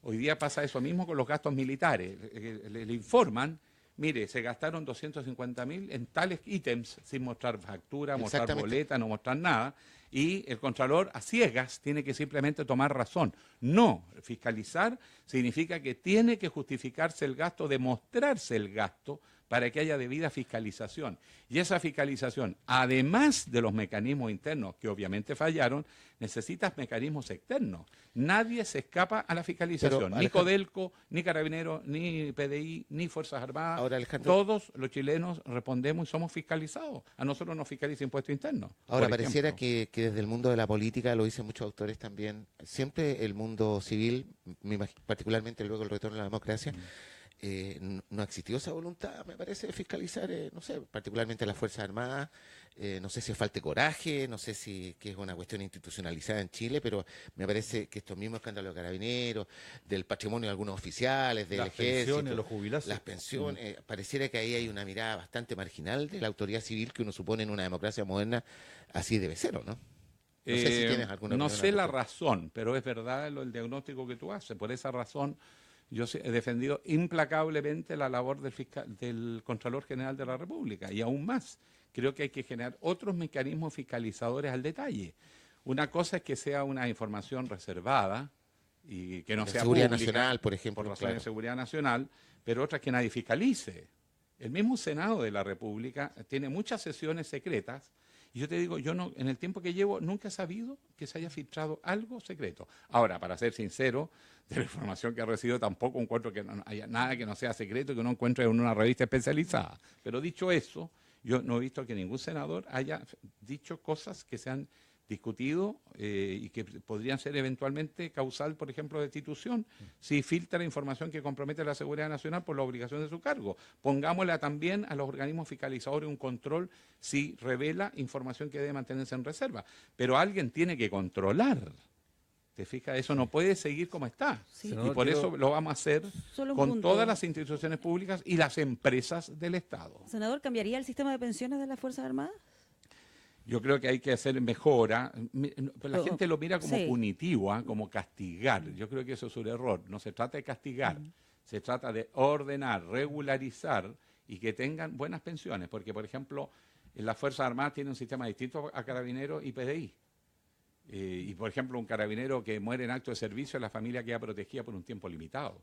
Hoy día pasa eso mismo con los gastos militares. Le informan, mire, se gastaron 250.000 en tales ítems sin mostrar factura, mostrar boleta, no mostrar nada. Y el Contralor a ciegas tiene que simplemente tomar razón. No, fiscalizar significa que tiene que justificarse el gasto, demostrarse el gasto para que haya debida fiscalización. Y esa fiscalización, además de los mecanismos internos, que obviamente fallaron, necesitas mecanismos externos. Nadie se escapa a la fiscalización, ni Codelco, ni Carabineros, ni PDI, ni Fuerzas Armadas. Ahora, Alejandro, todos los chilenos respondemos y somos fiscalizados. A nosotros nos fiscaliza impuesto interno. Ahora, pareciera que desde el mundo de la política, lo dicen muchos autores también, siempre el mundo civil, particularmente luego el retorno a la democracia, no existió esa voluntad, me parece, de fiscalizar, no sé, particularmente las Fuerzas Armadas. No sé si falta coraje, no sé si que es una cuestión institucionalizada en Chile, pero me parece que estos mismos escándalos de Carabineros, del patrimonio de algunos oficiales, del ejército, pensiones, los jubilados, las pensiones, pareciera que ahí hay una mirada bastante marginal de la autoridad civil que uno supone en una democracia moderna, así debe ser, ¿o no? No sé si tienes alguna no opinión sé al la respecto. razón, pero es verdad el diagnóstico que tú haces. Por esa razón yo he defendido implacablemente la labor del Contralor General de la República y aún más. Creo que hay que generar otros mecanismos fiscalizadores al detalle. Una cosa es que sea una información reservada y que no sea seguridad pública, nacional, por ejemplo, por razones claro. de seguridad nacional, pero otra es que nadie fiscalice. El mismo Senado de la República tiene muchas sesiones secretas y yo te digo, yo no, en el tiempo que llevo nunca he sabido que se haya filtrado algo secreto. Ahora, para ser sincero, de la información que he recibido tampoco encuentro que no haya nada que no sea secreto, que no encuentre en una revista especializada. Pero dicho eso, yo no he visto que ningún senador haya dicho cosas que se han discutido y que podrían ser eventualmente causal, por ejemplo, de destitución, si filtra información que compromete la seguridad nacional por la obligación de su cargo. Pongámosle también a los organismos fiscalizadores un control si revela información que debe mantenerse en reserva. Pero alguien tiene que controlar. ¿Te fijas? Eso no puede seguir como está. Sí. Y por eso lo vamos a hacer Solo un con punto. todas las instituciones públicas y las empresas del Estado. Senador, ¿cambiaría el sistema de pensiones de las Fuerzas Armadas? Yo creo que hay que hacer mejora. La gente lo mira como sí. punitivo, como castigar. Yo creo que eso es un error. No se trata de castigar, se trata de ordenar, regularizar y que tengan buenas pensiones. Porque, por ejemplo, las Fuerzas Armadas tienen un sistema distinto a Carabineros y PDI. Y, por ejemplo, un carabinero que muere en acto de servicio, la familia queda protegida por un tiempo limitado.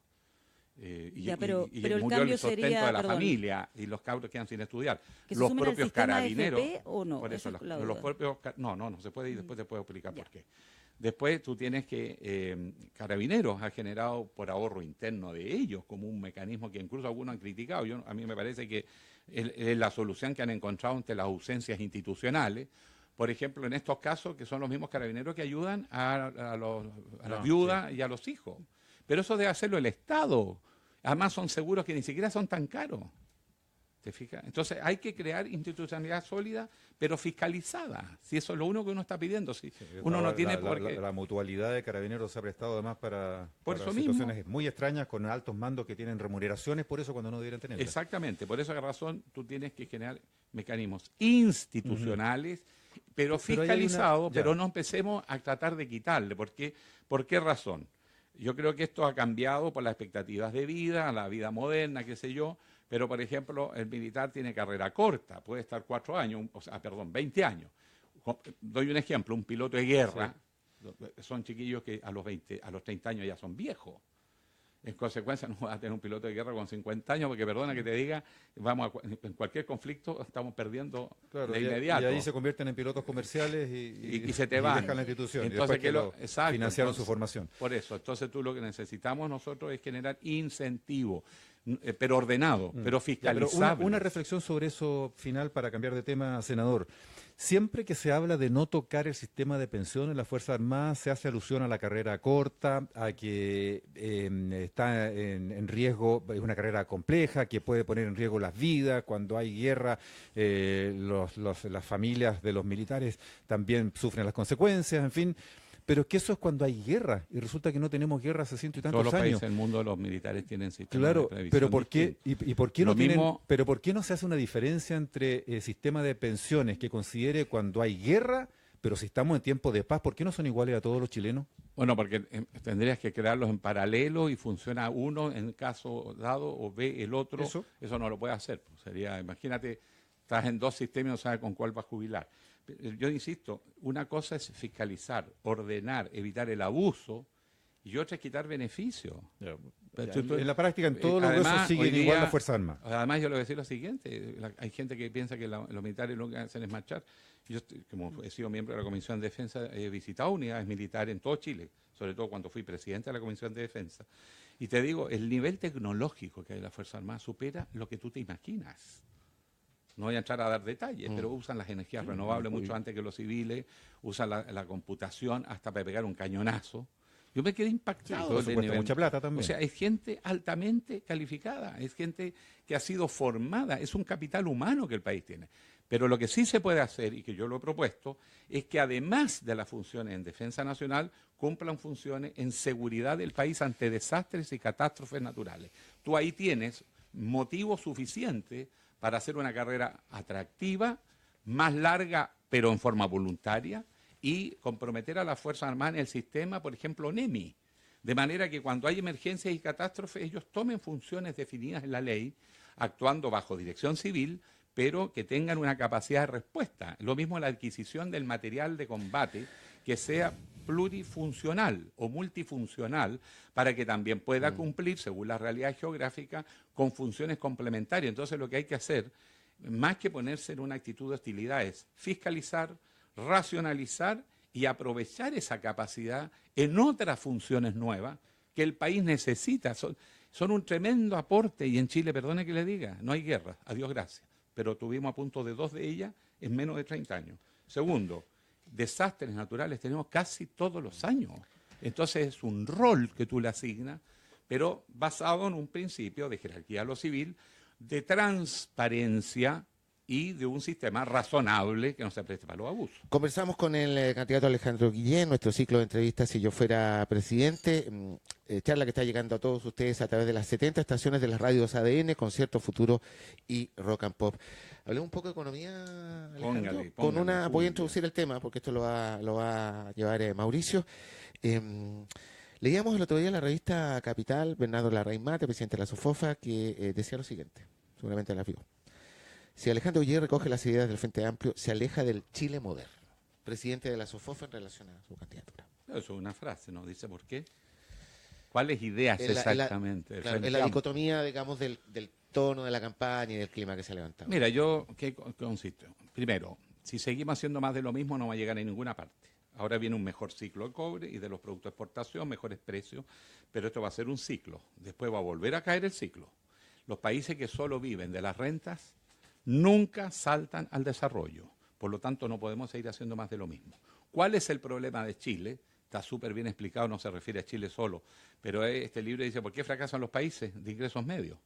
Pero el murió cambio el sustento sería, de la perdón, familia y los cabros quedan sin estudiar. ¿que se Los sumen al propios sistema carabineros. AFP o no? Por eso, Esa es la los duda. propios. No se puede ir, después te puedo explicar por qué. Después tú tienes que. Carabineros ha generado por ahorro interno de ellos como un mecanismo que incluso algunos han criticado. A mí me parece que es la solución que han encontrado ante las ausencias institucionales. Por ejemplo, en estos casos, que son los mismos carabineros que ayudan a las viudas y a los hijos. Pero eso debe hacerlo el Estado. Además, son seguros que ni siquiera son tan caros. ¿Te fijas? Entonces, hay que crear institucionalidad sólida, pero fiscalizada. Si eso es lo único que uno está pidiendo. Si uno no tiene por qué. La mutualidad de carabineros se ha prestado además para eso situaciones mismo. muy extrañas con altos mandos que tienen remuneraciones, por eso cuando no deberían tenerlas. Exactamente. Por esa razón, tú tienes que generar mecanismos institucionales, pero fiscalizados, pero no empecemos a tratar de quitarle. ¿Por qué razón? Yo creo que esto ha cambiado por las expectativas de vida, la vida moderna, qué sé yo, pero por ejemplo el militar tiene carrera corta, puede estar 20 años. Doy un ejemplo, un piloto de guerra, son chiquillos que a los 30 años ya son viejos. En consecuencia, no vas a tener un piloto de guerra con 50 años, porque perdona que te diga, en cualquier conflicto estamos perdiendo de inmediato. Y ahí se convierten en pilotos comerciales y se te van. dejan la institución. Entonces, y después financiaron su formación. Por eso, entonces tú lo que necesitamos nosotros es generar incentivos, pero ordenado, pero fiscalizable. Una reflexión sobre eso final para cambiar de tema, senador. Siempre que se habla de no tocar el sistema de pensiones en las Fuerzas Armadas, se hace alusión a la carrera corta, a que está en riesgo, es una carrera compleja, que puede poner en riesgo las vidas. Cuando hay guerra, las familias de los militares también sufren las consecuencias, en fin. Pero es que eso es cuando hay guerra, y resulta que no tenemos guerra hace ciento y tantos años. Todos los países del mundo, los militares tienen sistemas de previsión. Pero ¿por qué? ¿Y por qué pero ¿por qué no se hace una diferencia entre el sistema de pensiones que considere cuando hay guerra, pero si estamos en tiempo de paz, ¿por qué no son iguales a todos los chilenos? Bueno, porque tendrías que crearlos en paralelo y funciona uno en caso dado o ve el otro. Eso no lo puede hacer. Imagínate, estás en dos sistemas y no sabes con cuál vas a jubilar. Yo insisto, una cosa es fiscalizar, ordenar, evitar el abuso, y otra es quitar beneficios. En la práctica, en todos los casos siguen igual las Fuerzas Armadas. Además, yo le voy a decir lo siguiente, hay gente que piensa que los militares lo que hacen es marchar. Yo, como he sido miembro de la Comisión de Defensa, he visitado unidades militares en todo Chile, sobre todo cuando fui presidente de la Comisión de Defensa. Y te digo, el nivel tecnológico que hay en las Fuerzas Armadas supera lo que tú te imaginas. No voy a entrar a dar detalles, pero usan las energías renovables mucho antes que los civiles, usan la computación hasta para pegar un cañonazo. Yo me quedé impactado. Eso cuesta mucha plata también. O sea, es gente altamente calificada, es gente que ha sido formada, es un capital humano que el país tiene. Pero lo que sí se puede hacer, y que yo lo he propuesto, es que además de las funciones en defensa nacional, cumplan funciones en seguridad del país ante desastres y catástrofes naturales. Tú ahí tienes motivo suficiente para hacer una carrera atractiva, más larga, pero en forma voluntaria, y comprometer a las Fuerzas Armadas en el sistema, por ejemplo, NEMI, de manera que cuando hay emergencias y catástrofes, ellos tomen funciones definidas en la ley, actuando bajo dirección civil, pero que tengan una capacidad de respuesta. Lo mismo la adquisición del material de combate, que sea plurifuncional o multifuncional, para que también pueda cumplir, según la realidad geográfica, con funciones complementarias. Entonces lo que hay que hacer, más que ponerse en una actitud de hostilidad, es fiscalizar, racionalizar y aprovechar esa capacidad en otras funciones nuevas que el país necesita. Son un tremendo aporte, y en Chile, perdone que le diga, no hay guerra, a Dios gracias, pero tuvimos a punto de 2 de ellas en menos de 30 años. Segundo, desastres naturales tenemos casi todos los años. Entonces es un rol que tú le asignas, pero basado en un principio de jerarquía a lo civil, de transparencia y de un sistema razonable que no se preste para los abusos. Conversamos con el candidato Alejandro Guillén en nuestro ciclo de entrevistas Si yo fuera presidente, charla que está llegando a todos ustedes a través de las 70 estaciones de las radios ADN, Concierto Futuro y Rock and Pop. Hablemos un poco de economía, Alejandro. Póngale, voy a introducir el tema porque esto lo va a llevar Mauricio. Leíamos el otro día en la revista Capital, Bernardo Larraín Mate, presidente de la SOFOFA, que decía lo siguiente, seguramente la vio. Si Alejandro Guillé recoge las ideas del Frente Amplio, se aleja del Chile moderno. Presidente de la SOFOF en relación a su candidatura. Eso es una frase, ¿no? Dice por qué. ¿Cuáles ideas En la- exactamente? del Claro, Frente en la Amplio? dicotomía, digamos, del tono de la campaña y del clima que se ha levantado. Mira, ¿qué consiste? Primero, si seguimos haciendo más de lo mismo, no va a llegar a ninguna parte. Ahora viene un mejor ciclo de cobre y de los productos de exportación, mejores precios, pero esto va a ser un ciclo. Después va a volver a caer el ciclo. Los países que solo viven de las rentas nunca saltan al desarrollo. Por lo tanto, no podemos seguir haciendo más de lo mismo. ¿Cuál es el problema de Chile? Está súper bien explicado, no se refiere a Chile solo, pero este libro dice, ¿por qué fracasan los países de ingresos medios?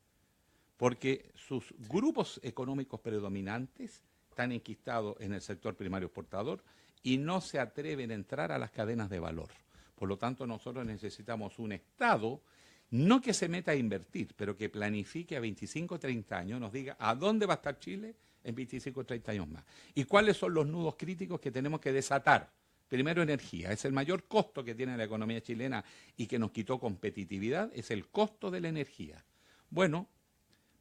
Porque sus grupos económicos predominantes están enquistados en el sector primario exportador y no se atreven a entrar a las cadenas de valor. Por lo tanto, nosotros necesitamos un Estado, no que se meta a invertir, pero que planifique a 25 o 30 años, nos diga a dónde va a estar Chile en 25 o 30 años más. Y cuáles son los nudos críticos que tenemos que desatar. Primero, energía. Es el mayor costo que tiene la economía chilena y que nos quitó competitividad, es el costo de la energía. Bueno,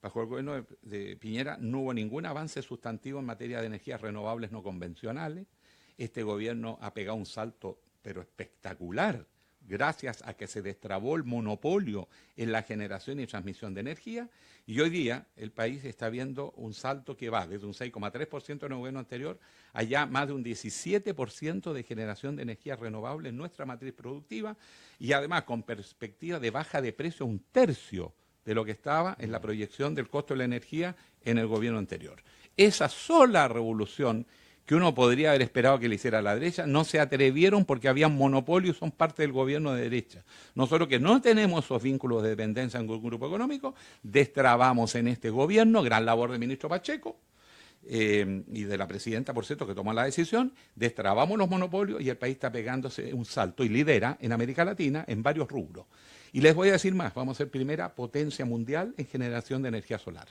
bajo el gobierno de Piñera no hubo ningún avance sustantivo en materia de energías renovables no convencionales. Este gobierno ha pegado un salto, pero espectacular, gracias a que se destrabó el monopolio en la generación y transmisión de energía. Y hoy día el país está viendo un salto que va desde un 6,3% en el gobierno anterior a ya más de un 17% de generación de energía renovable en nuestra matriz productiva y además con perspectiva de baja de precio un tercio de lo que estaba en la proyección del costo de la energía en el gobierno anterior. Esa sola revolución que uno podría haber esperado que le hiciera la derecha, no se atrevieron porque habían monopolio y son parte del gobierno de derecha. Nosotros que no tenemos esos vínculos de dependencia en un grupo económico, destrabamos en este gobierno, gran labor del ministro Pacheco y de la presidenta, por cierto, que tomó la decisión, destrabamos los monopolios y el país está pegándose un salto y lidera en América Latina en varios rubros. Y les voy a decir más, vamos a ser primera potencia mundial en generación de energía solar.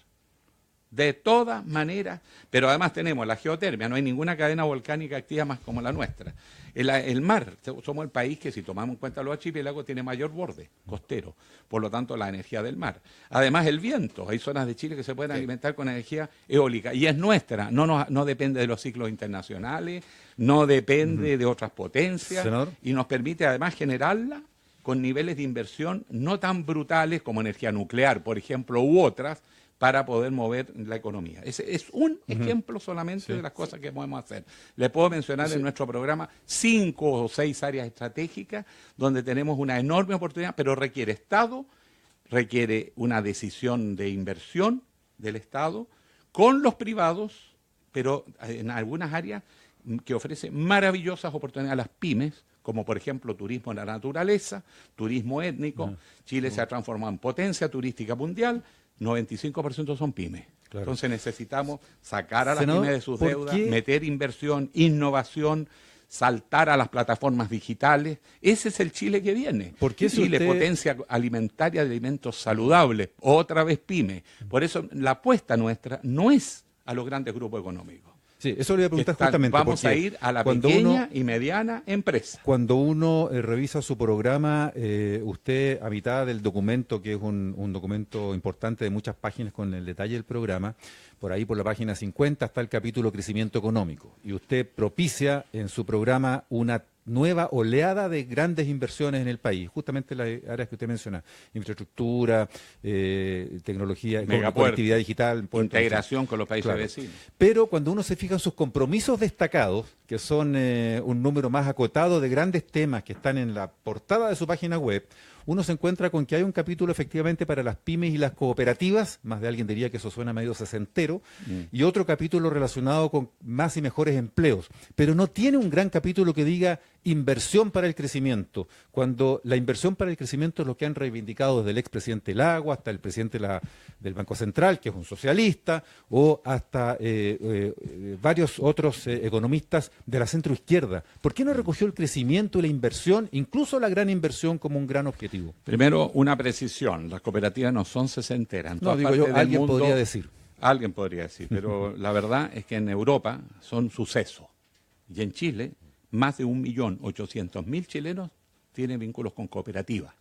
De todas maneras, pero además tenemos la geotermia, no hay ninguna cadena volcánica activa más como la nuestra. El mar, somos el país que si tomamos en cuenta los archipiélagos tiene mayor borde costero, por lo tanto la energía del mar. Además el viento, hay zonas de Chile que se pueden alimentar con energía eólica y es nuestra, no depende de los ciclos internacionales, no depende de otras potencias. Senador. Y nos permite además generarla con niveles de inversión no tan brutales como energía nuclear, por ejemplo, u otras, para poder mover la economía. Ese es un ejemplo solamente de las cosas que podemos hacer. Le puedo mencionar en nuestro programa 5 o 6 áreas estratégicas donde tenemos una enorme oportunidad, pero requiere Estado, requiere una decisión de inversión del Estado con los privados, pero en algunas áreas que ofrece maravillosas oportunidades a las pymes, como por ejemplo turismo en la naturaleza, turismo étnico. Chile se ha transformado en potencia turística mundial, 95% son pymes. Claro. Entonces necesitamos sacar a las Senador, pymes de sus ¿por deudas, qué? meter inversión, innovación, saltar a las plataformas digitales. Ese es el Chile que viene. ¿Por qué si Chile, usted- potencia alimentaria de alimentos saludables, otra vez pyme. Por eso la apuesta nuestra no es a los grandes grupos económicos. Sí, eso le iba a preguntar Están- justamente. vamos porque a ir a la cuando pequeña y mediana empresa. Cuando uno revisa su programa, usted a mitad del documento, que es un documento importante de muchas páginas con el detalle del programa, por ahí por la página 50 está el capítulo crecimiento económico. Y usted propicia en su programa una nueva oleada de grandes inversiones en el país, justamente en las áreas que usted menciona, infraestructura, tecnología, Megapuertos, conectividad digital, puertos, integración con los países Claro. vecinos. Pero cuando uno se fija en sus compromisos destacados, que son un número más acotado de grandes temas que están en la portada de su página web, uno se encuentra con que hay un capítulo efectivamente para las pymes y las cooperativas, más de alguien diría que eso suena medio sesentero, y otro capítulo relacionado con más y mejores empleos, pero no tiene un gran capítulo que diga inversión para el crecimiento, cuando la inversión para el crecimiento es lo que han reivindicado desde el expresidente Lagos hasta el presidente del Banco Central, que es un socialista, o hasta varios otros economistas de la centroizquierda. ¿Por qué no recogió el crecimiento y la inversión, incluso la gran inversión, como un gran objetivo? Primero, una precisión. Las cooperativas no son sesenteras. En No, todas digo partes yo, del alguien mundo, podría decir. Alguien podría decir, pero la verdad es que en Europa son sucesos. Y en Chile, más de 1.800.000 chilenos tienen vínculos con cooperativas.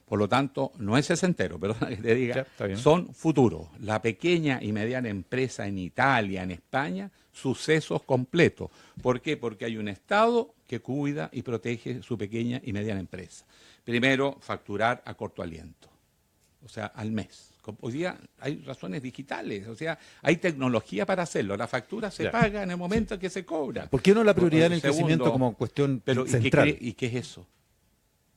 Por lo tanto, no es sesentero, perdona que te diga, Ya, está bien. son futuros. La pequeña y mediana empresa en Italia, en España, sucesos completos. ¿Por qué? Porque hay un Estado que cuida y protege su pequeña y mediana empresa. Primero, facturar a corto aliento, o sea, al mes. Hoy día hay razones digitales, o sea, hay tecnología para hacerlo. La factura se Ya. paga en el momento que se cobra. ¿Por qué no la prioridad en el Segundo, crecimiento como cuestión pero central? ¿y qué es eso?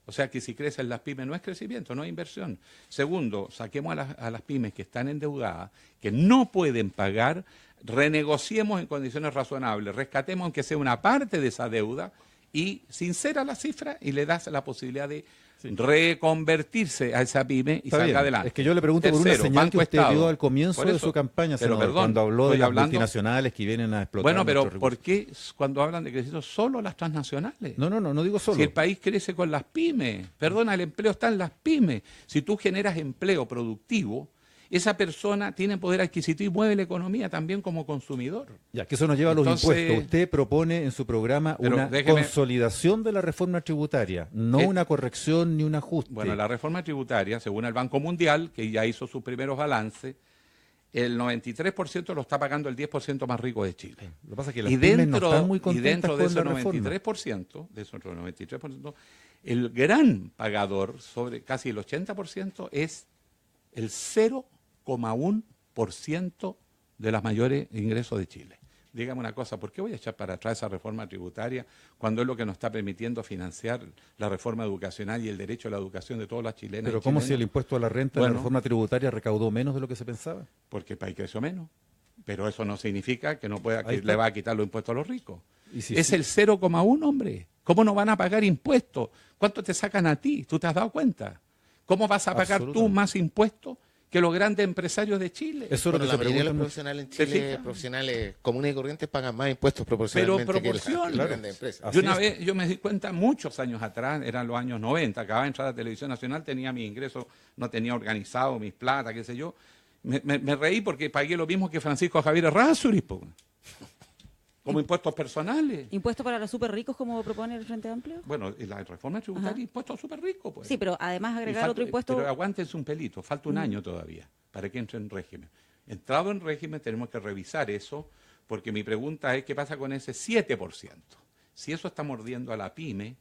O sea, que si crecen las pymes no es crecimiento, no es inversión. Segundo, saquemos a las pymes que están endeudadas, que no pueden pagar, renegociemos en condiciones razonables, rescatemos aunque sea una parte de esa deuda y sincera la cifra y le das la posibilidad de reconvertirse a esa pyme y Está salga bien. adelante. Es que yo le pregunto por una Tercero, señal que Banco usted Estado. dio al comienzo Por de eso, su campaña, pero senador, perdón, cuando habló de estoy las hablando- multinacionales que vienen a explotar Bueno, pero nuestros ¿por recursos. qué cuando hablan de crecimiento solo las transnacionales? No digo solo. Si el país crece con las pymes, perdona, el empleo está en las pymes. Si tú generas empleo productivo, esa persona tiene poder adquisitivo y mueve la economía también como consumidor. Ya, que eso nos lleva a los Entonces- impuestos. Usted propone en su programa Pero una déjeme- consolidación de la reforma tributaria, no una corrección ni un ajuste. Bueno, la reforma tributaria, según el Banco Mundial, que ya hizo sus primeros balances, el 93% lo está pagando el 10% más rico de Chile. Lo que pasa es que las Y pymes dentro, no están muy y contentas dentro de con ese la reforma. 93%, el gran pagador, sobre casi el 80%, es el 0,1% de los mayores ingresos de Chile. Dígame una cosa, ¿por qué voy a echar para atrás esa reforma tributaria cuando es lo que nos está permitiendo financiar la reforma educacional y el derecho a la educación de todas las chilenas? Pero y ¿cómo si el chilenos? impuesto a la renta de la Bueno. reforma tributaria recaudó menos de lo que se pensaba? Porque el país creció menos. Pero eso no significa que no pueda, Ahí que está. le va a quitar los impuestos a los ricos. Y si Es sí- el 0,1, hombre. ¿Cómo no van a pagar impuestos? ¿Cuánto te sacan a ti? ¿Tú te has dado cuenta? ¿Cómo vas a pagar tú Absolutamente. más impuestos que los grandes empresarios de Chile? Eso es lo Bueno, que la se mayoría de pregunta los mucho. profesionales en ¿Se Chile, fija? profesionales comunes y corrientes, pagan más impuestos proporcionalmente que proporción. las grandes empresas. Así Yo una es. vez, yo me di cuenta muchos años atrás, eran los años 90, acababa de entrar a la Televisión Nacional, tenía mis ingresos, no tenía organizado mis plata, qué sé yo. Me reí porque pagué lo mismo que Francisco Javier Errázuriz, po. Como impuestos personales. ¿Impuesto para los súper ricos como propone el Frente Amplio? Bueno, y la reforma tributaria, Ajá. impuestos súper ricos, pues. Sí, pero además Y agregar falta- otro impuesto. Pero aguántense un pelito, falta un año todavía para que entre en régimen. Entrado en régimen tenemos que revisar eso, porque mi pregunta es, ¿qué pasa con ese 7%? Si eso está mordiendo a la pyme,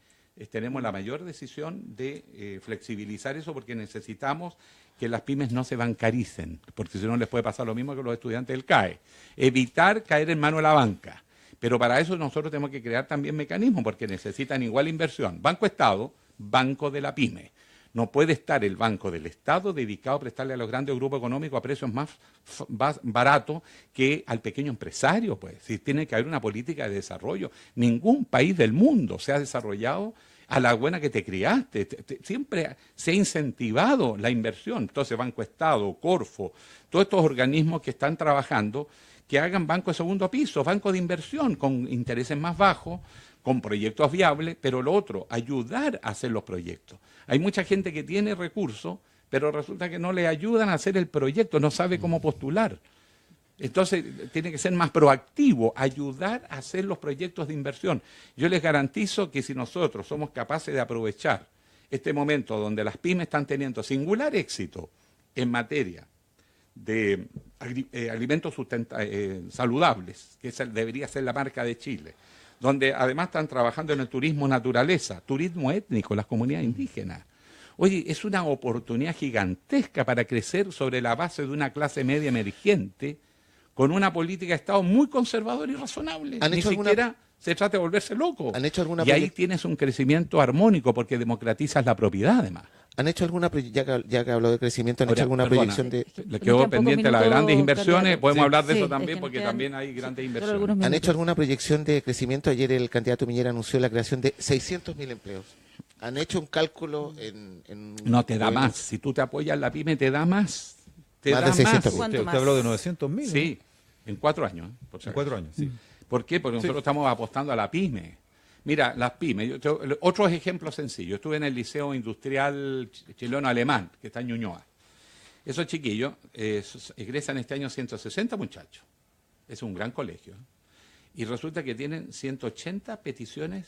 tenemos la mayor decisión de flexibilizar eso, porque necesitamos que las pymes no se bancaricen, porque si no les puede pasar lo mismo que los estudiantes del CAE. Evitar caer en mano de la banca. Pero para eso nosotros tenemos que crear también mecanismos, porque necesitan igual inversión. Banco Estado, banco de la pyme. No puede estar el Banco del Estado dedicado a prestarle a los grandes grupos económicos a precios más baratos que al pequeño empresario. Pues. Si tiene que haber una política de desarrollo. Ningún país del mundo se ha desarrollado a la buena que te criaste. Siempre se ha incentivado la inversión. Entonces, Banco Estado, Corfo, todos estos organismos que están trabajando, que hagan banco de segundo piso, banco de inversión con intereses más bajos, con proyectos viables, pero lo otro, ayudar a hacer los proyectos. Hay mucha gente que tiene recursos, pero resulta que no le ayudan a hacer el proyecto, no sabe cómo postular. Entonces, tiene que ser más proactivo, ayudar a hacer los proyectos de inversión. Yo les garantizo que si nosotros somos capaces de aprovechar este momento donde las pymes están teniendo singular éxito en materia de alimentos saludables, que debería ser la marca de Chile, donde además están trabajando en el turismo naturaleza, turismo étnico, las comunidades indígenas. Oye, es una oportunidad gigantesca para crecer sobre la base de una clase media emergente con una política de Estado muy conservadora y razonable. ¿Han Ni hecho alguna- siquiera se trata de volverse loco. ¿Han hecho alguna y ahí proye- tienes un crecimiento armónico porque democratizas la propiedad además. ¿Han hecho alguna, ya que habló de crecimiento, han Ahora, hecho alguna perdona, proyección de... Le Nos quedó quedan pendiente pocos las grandes minutos, inversiones, candidato. podemos Sí. hablar de Sí, eso es también que nos porque quedan también hay grandes solo inversiones. algunos ¿Han minutos. hecho alguna proyección de crecimiento? Ayer el candidato Piñera anunció la creación de 600.000 empleos. ¿Han hecho un cálculo en No te da gobierno? más. Si tú te apoyas la pyme, te da más. Te Más da de más. 600.000. ¿Cuánto Usted más? habló de 900.000. Sí, en 4 años. Por si En acaso. 4 años, sí. ¿Por qué? Porque nosotros estamos apostando a la pyme. Mira, las pymes, otros ejemplos sencillos. Estuve en el Liceo Industrial Chileno-Alemán, que está en Ñuñoa. Esos chiquillos egresan este año 160 muchachos. Es un gran colegio. Y resulta que tienen 180 peticiones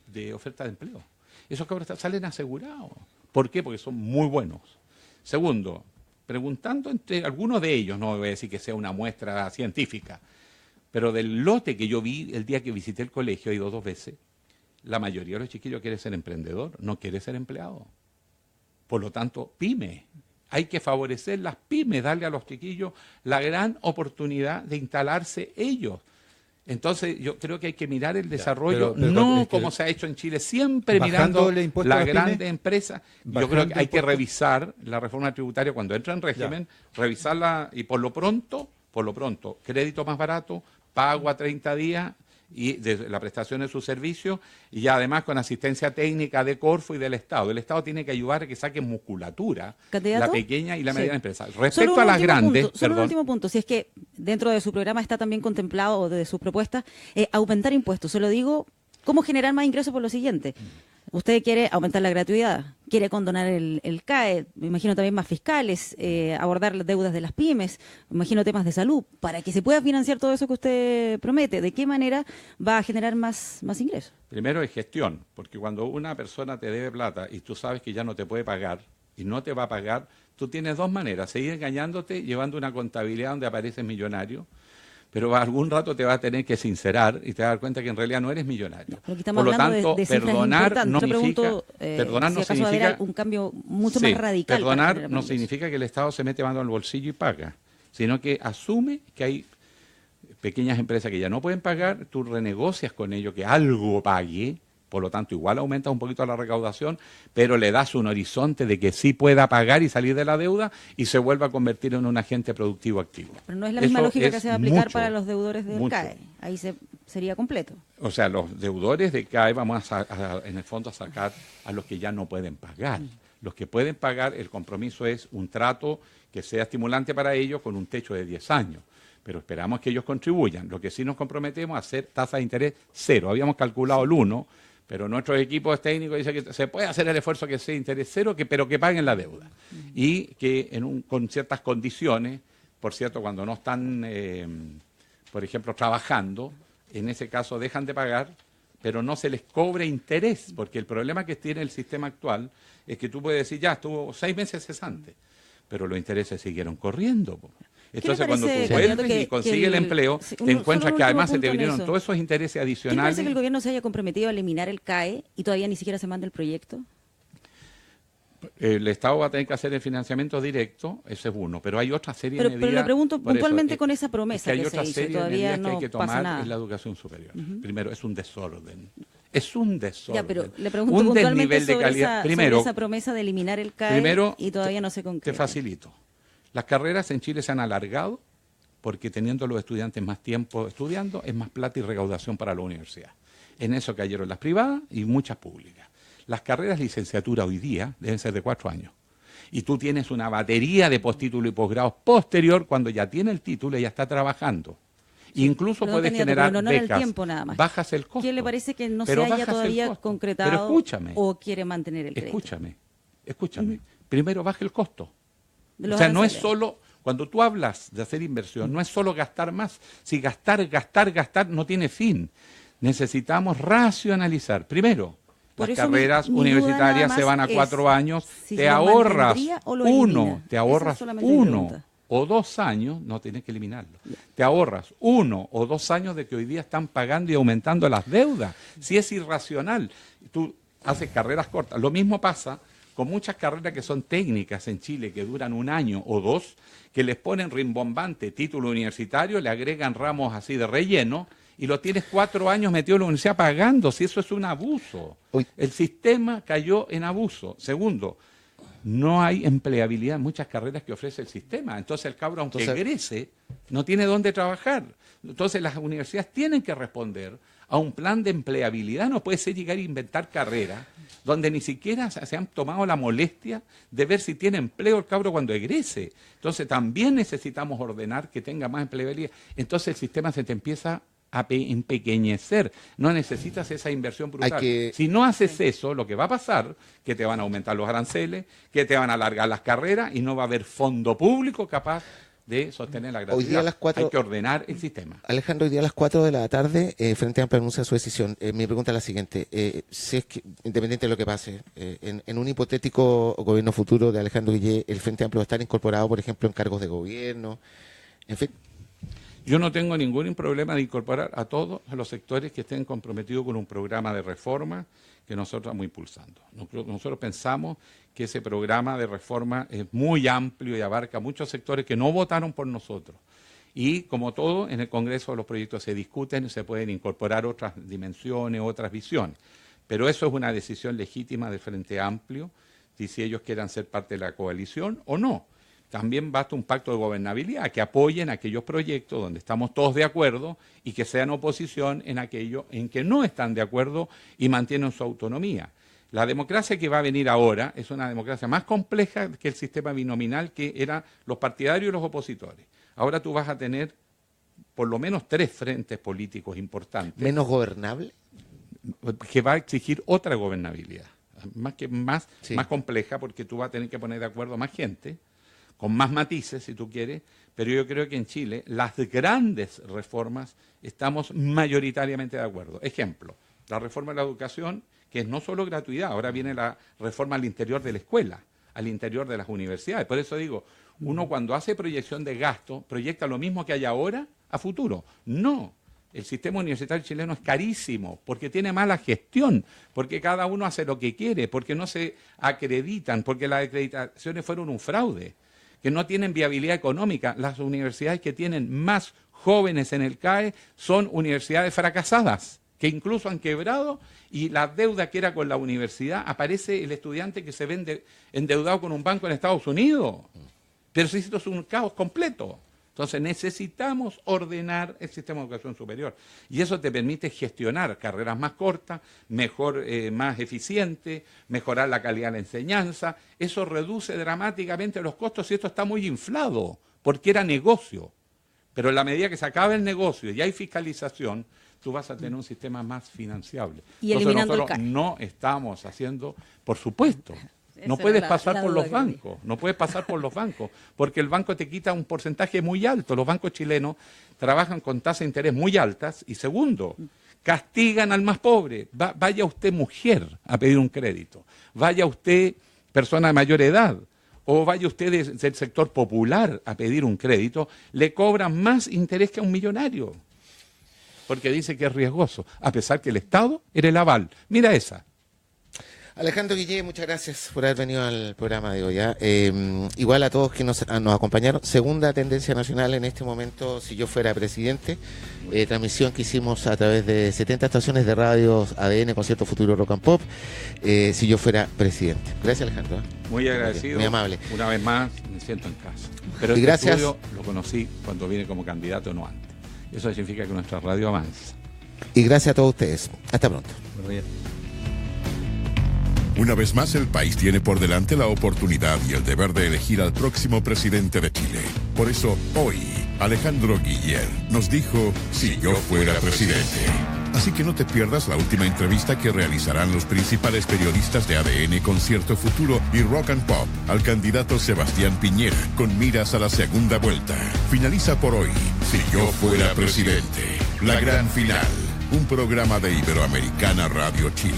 de oferta de empleo. Esos cabros salen asegurados. ¿Por qué? Porque son muy buenos. Segundo, preguntando entre algunos de ellos, no voy a decir que sea una muestra científica, pero del lote que yo vi el día que visité el colegio, he ido 2 veces, la mayoría de los chiquillos quiere ser emprendedor, no quiere ser empleado. Por lo tanto, pyme. Hay que favorecer las pymes, darle a los chiquillos la gran oportunidad de instalarse ellos. Entonces, yo creo que hay que mirar el desarrollo, pero no es que como se ha hecho en Chile, siempre mirando bajándole impuestos a las las pymes, grandes empresas. Yo creo bajando que hay que impuestos. revisar la reforma tributaria cuando entra en régimen, revisarla y por lo pronto, crédito más barato, pago a 30 días y de la prestación de su servicio y además con asistencia técnica de Corfo y del Estado. El Estado tiene que ayudar a que saquen musculatura, ¿Candidato? la pequeña y la Sí. mediana empresa. Solo Respecto un a las último grandes, punto, solo un perdón, último punto, si es que dentro de su programa está también contemplado, o de sus propuestas, aumentar impuestos. Se lo digo, ¿cómo generar más ingresos por lo siguiente? Usted quiere aumentar la gratuidad, quiere condonar el CAE, me imagino también más fiscales, abordar las deudas de las pymes, me imagino temas de salud, para que se pueda financiar todo eso que usted promete. ¿De qué manera va a generar más ingresos? primero es gestión, porque cuando una persona te debe plata y tú sabes que ya no te puede pagar y no te va a pagar, tú tienes 2 maneras, seguir engañándote, llevando una contabilidad donde apareces millonario, pero algún rato te va a tener que sincerar y te vas a dar cuenta que en realidad no eres millonario. Pero aquí estamos Por lo hablando tanto, de cifras perdonar importantes. no Yo significa, pregunto, perdonar si no acaso va a haber significa un cambio mucho sí, más radical. para perdonar generar no más ingresos. significa que el Estado se mete mano al bolsillo y paga, sino que asume que hay pequeñas empresas que ya no pueden pagar, tú renegocias con ellos que algo pague, por lo tanto igual aumentas un poquito la recaudación, pero le das un horizonte de que sí pueda pagar y salir de la deuda y se vuelva a convertir en un agente productivo activo. Pero no es la misma Eso lógica que es se va a aplicar mucho, para los deudores del mucho. CAE. Ahí sería completo. O sea, los deudores de CAE vamos en el fondo a sacar a los que ya no pueden pagar. Los que pueden pagar, el compromiso es un trato que sea estimulante para ellos con un techo de 10 años. Pero esperamos que ellos contribuyan. Lo que sí nos comprometemos a hacer tasa de interés 0. Habíamos calculado el 1, pero nuestros equipos técnicos dicen que se puede hacer el esfuerzo que sea interés 0, pero que paguen la deuda. Y que con ciertas condiciones, por cierto, cuando no están, por ejemplo, trabajando, en ese caso dejan de pagar, pero no se les cobre interés, porque el problema que tiene el sistema actual es que tú puedes decir, ya, estuvo 6 meses cesante, pero los intereses siguieron corriendo. Po. Entonces, cuando tú parece, vuelves candidato, y consigues el empleo, sí, te encuentras solo que un además se último te punto en vinieron eso. todos esos intereses ¿Qué le parece adicionales. que el gobierno se haya comprometido a eliminar el CAE y todavía ni siquiera se manda el proyecto? El Estado va a tener que hacer el financiamiento directo, ese es uno, pero hay otra serie de medidas. Pero le pregunto por eso, puntualmente con esa es promesa que hay que otra se hizo y serie de todavía medidas que hay no que pasa tomar nada. en la educación superior. Primero, es un desorden. Es un desorden. Ya, pero le pregunto un puntualmente desnivel de sobre calidad. esa, Primero, sobre esa promesa de eliminar el CAE primero, y todavía no se te concreta. facilito. Las carreras en Chile se han alargado porque teniendo los estudiantes más tiempo estudiando, es más plata y recaudación para la universidad. En eso cayeron las privadas y muchas públicas. Las carreras de licenciatura hoy día deben ser de 4 años. Y tú tienes una batería de postítulo y posgrados posterior cuando ya tiene el título y ya está trabajando. Incluso Perdón, puedes candidato, generar pero no era el becas. tiempo nada más. Bajas el costo. ¿Quién le parece que no pero se haya bajas el todavía costo. concretado Pero escúchame, o quiere mantener el crédito? Escúchame. Primero baja el costo. De los O sea, no es aranceles. solo, cuando tú hablas de hacer inversión, no es solo gastar más. Si gastar no tiene fin. Necesitamos racionalizar. Primero, Por las eso carreras mi duda universitarias nada se van a más 4 es años, si te lo ahorras mantendría o lo elimina. te Esa ahorras es solamente mi 1 pregunta. o 2 años, no tienes que eliminarlo. Te ahorras 1 o 2 años de que hoy día están pagando y aumentando las deudas. Si es irracional, tú haces carreras cortas. Lo mismo pasa con muchas carreras que son técnicas en Chile, que duran 1 año o 2, que les ponen rimbombante título universitario, le agregan ramos así de relleno, y lo tienes 4 años metido en la universidad pagando, si eso es un abuso. El sistema cayó en abuso. Segundo, no hay empleabilidad en muchas carreras que ofrece el sistema. Entonces el cabro, aunque egrese, no tiene dónde trabajar. Entonces las universidades tienen que responder a un plan de empleabilidad. No puede ser llegar a inventar carreras donde ni siquiera se han tomado la molestia de ver si tiene empleo el cabro cuando egrese. Entonces también necesitamos ordenar que tenga más empleabilidad. Entonces el sistema se te empieza a empequeñecer. No necesitas esa inversión brutal. Si no haces eso, lo que va a pasar que te van a aumentar los aranceles, que te van a alargar las carreras y no va a haber fondo público capaz de sostener la Hoy gratuidad. día a las 4... Hay que ordenar el sistema. Alejandro, hoy día a las 4 de la tarde, Frente Amplio anuncia su decisión. Mi pregunta es la siguiente. Si es que, independiente de lo que pase, en un hipotético gobierno futuro de Alejandro Guillé, ¿el Frente Amplio va a estar incorporado, por ejemplo, en cargos de gobierno? En fin. Yo no tengo ningún problema de incorporar a todos los sectores que estén comprometidos con un programa de reforma que nosotros estamos impulsando. Nosotros pensamos que ese programa de reforma es muy amplio y abarca muchos sectores que no votaron por nosotros. Y como todo, en el Congreso los proyectos se discuten y se pueden incorporar otras dimensiones, otras visiones. Pero eso es una decisión legítima del Frente Amplio, si ellos quieran ser parte de la coalición o no. También basta un pacto de gobernabilidad, que apoyen aquellos proyectos donde estamos todos de acuerdo y que sean oposición en aquello en que no están de acuerdo y mantienen su autonomía. La democracia que va a venir ahora es una democracia más compleja que el sistema binominal que eran los partidarios y los opositores. Ahora tú vas a tener por lo menos 3 frentes políticos importantes. ¿Menos gobernable? Que va a exigir otra gobernabilidad, más Sí. compleja, porque tú vas a tener que poner de acuerdo a más gente, con más matices, si tú quieres, pero yo creo que en Chile las grandes reformas estamos mayoritariamente de acuerdo. Ejemplo, la reforma de la educación, que es no solo gratuidad, ahora viene la reforma al interior de la escuela, al interior de las universidades. Por eso digo, uno cuando hace proyección de gasto, proyecta lo mismo que hay ahora a futuro. No, el sistema universitario chileno es carísimo, porque tiene mala gestión, porque cada uno hace lo que quiere, porque no se acreditan, porque las acreditaciones fueron un fraude, que no tienen viabilidad económica. Las universidades que tienen más jóvenes en el CAE son universidades fracasadas, que incluso han quebrado, y la deuda que era con la universidad, aparece el estudiante que se ve endeudado con un banco en Estados Unidos. Pero si esto es un caos completo. Entonces necesitamos ordenar el sistema de educación superior. Y eso te permite gestionar carreras más cortas, mejor, más eficiente, mejorar la calidad de la enseñanza. Eso reduce dramáticamente los costos y esto está muy inflado, porque era negocio. Pero en la medida que se acaba el negocio y hay fiscalización, tú vas a tener un sistema más financiable. Y entonces eliminando el nosotros CAE. no estamos haciendo, por supuesto. No Esa puedes era pasar la por duda los que tenía. bancos, no puedes pasar por los bancos, porque el banco te quita un porcentaje muy alto. Los bancos chilenos trabajan con tasas de interés muy altas y segundo, castigan al más pobre. Vaya usted mujer a pedir un crédito, vaya usted persona de mayor edad o vaya usted del sector popular a pedir un crédito, le cobran más interés que a un millonario, porque dice que es riesgoso, a pesar que el Estado era el aval. Mira esa. Alejandro Guillé, muchas gracias por haber venido al programa de hoy. Igual a todos que nos acompañaron. Segunda tendencia nacional en este momento, si yo fuera presidente. Transmisión que hicimos a través de 70 estaciones de radios ADN, Concierto Futuro Rock and Pop, si yo fuera presidente. Gracias, Alejandro. Muy agradecido. Muy amable. Una vez más, me siento en casa. Pero Y este gracias. estudio lo conocí cuando vine como candidato, no antes. Eso significa que nuestra radio avanza. Y gracias a todos ustedes. Hasta pronto. Bueno, bien. Una vez más, el país tiene por delante la oportunidad y el deber de elegir al próximo presidente de Chile. Por eso, hoy, Alejandro Guillén nos dijo, si yo fuera presidente. Así que no te pierdas la última entrevista que realizarán los principales periodistas de ADN, Concierto Futuro y Rock and Pop al candidato Sebastián Piñera, con miras a la segunda vuelta. Finaliza por hoy, si yo fuera presidente. La gran final, un programa de Iberoamericana Radio Chile.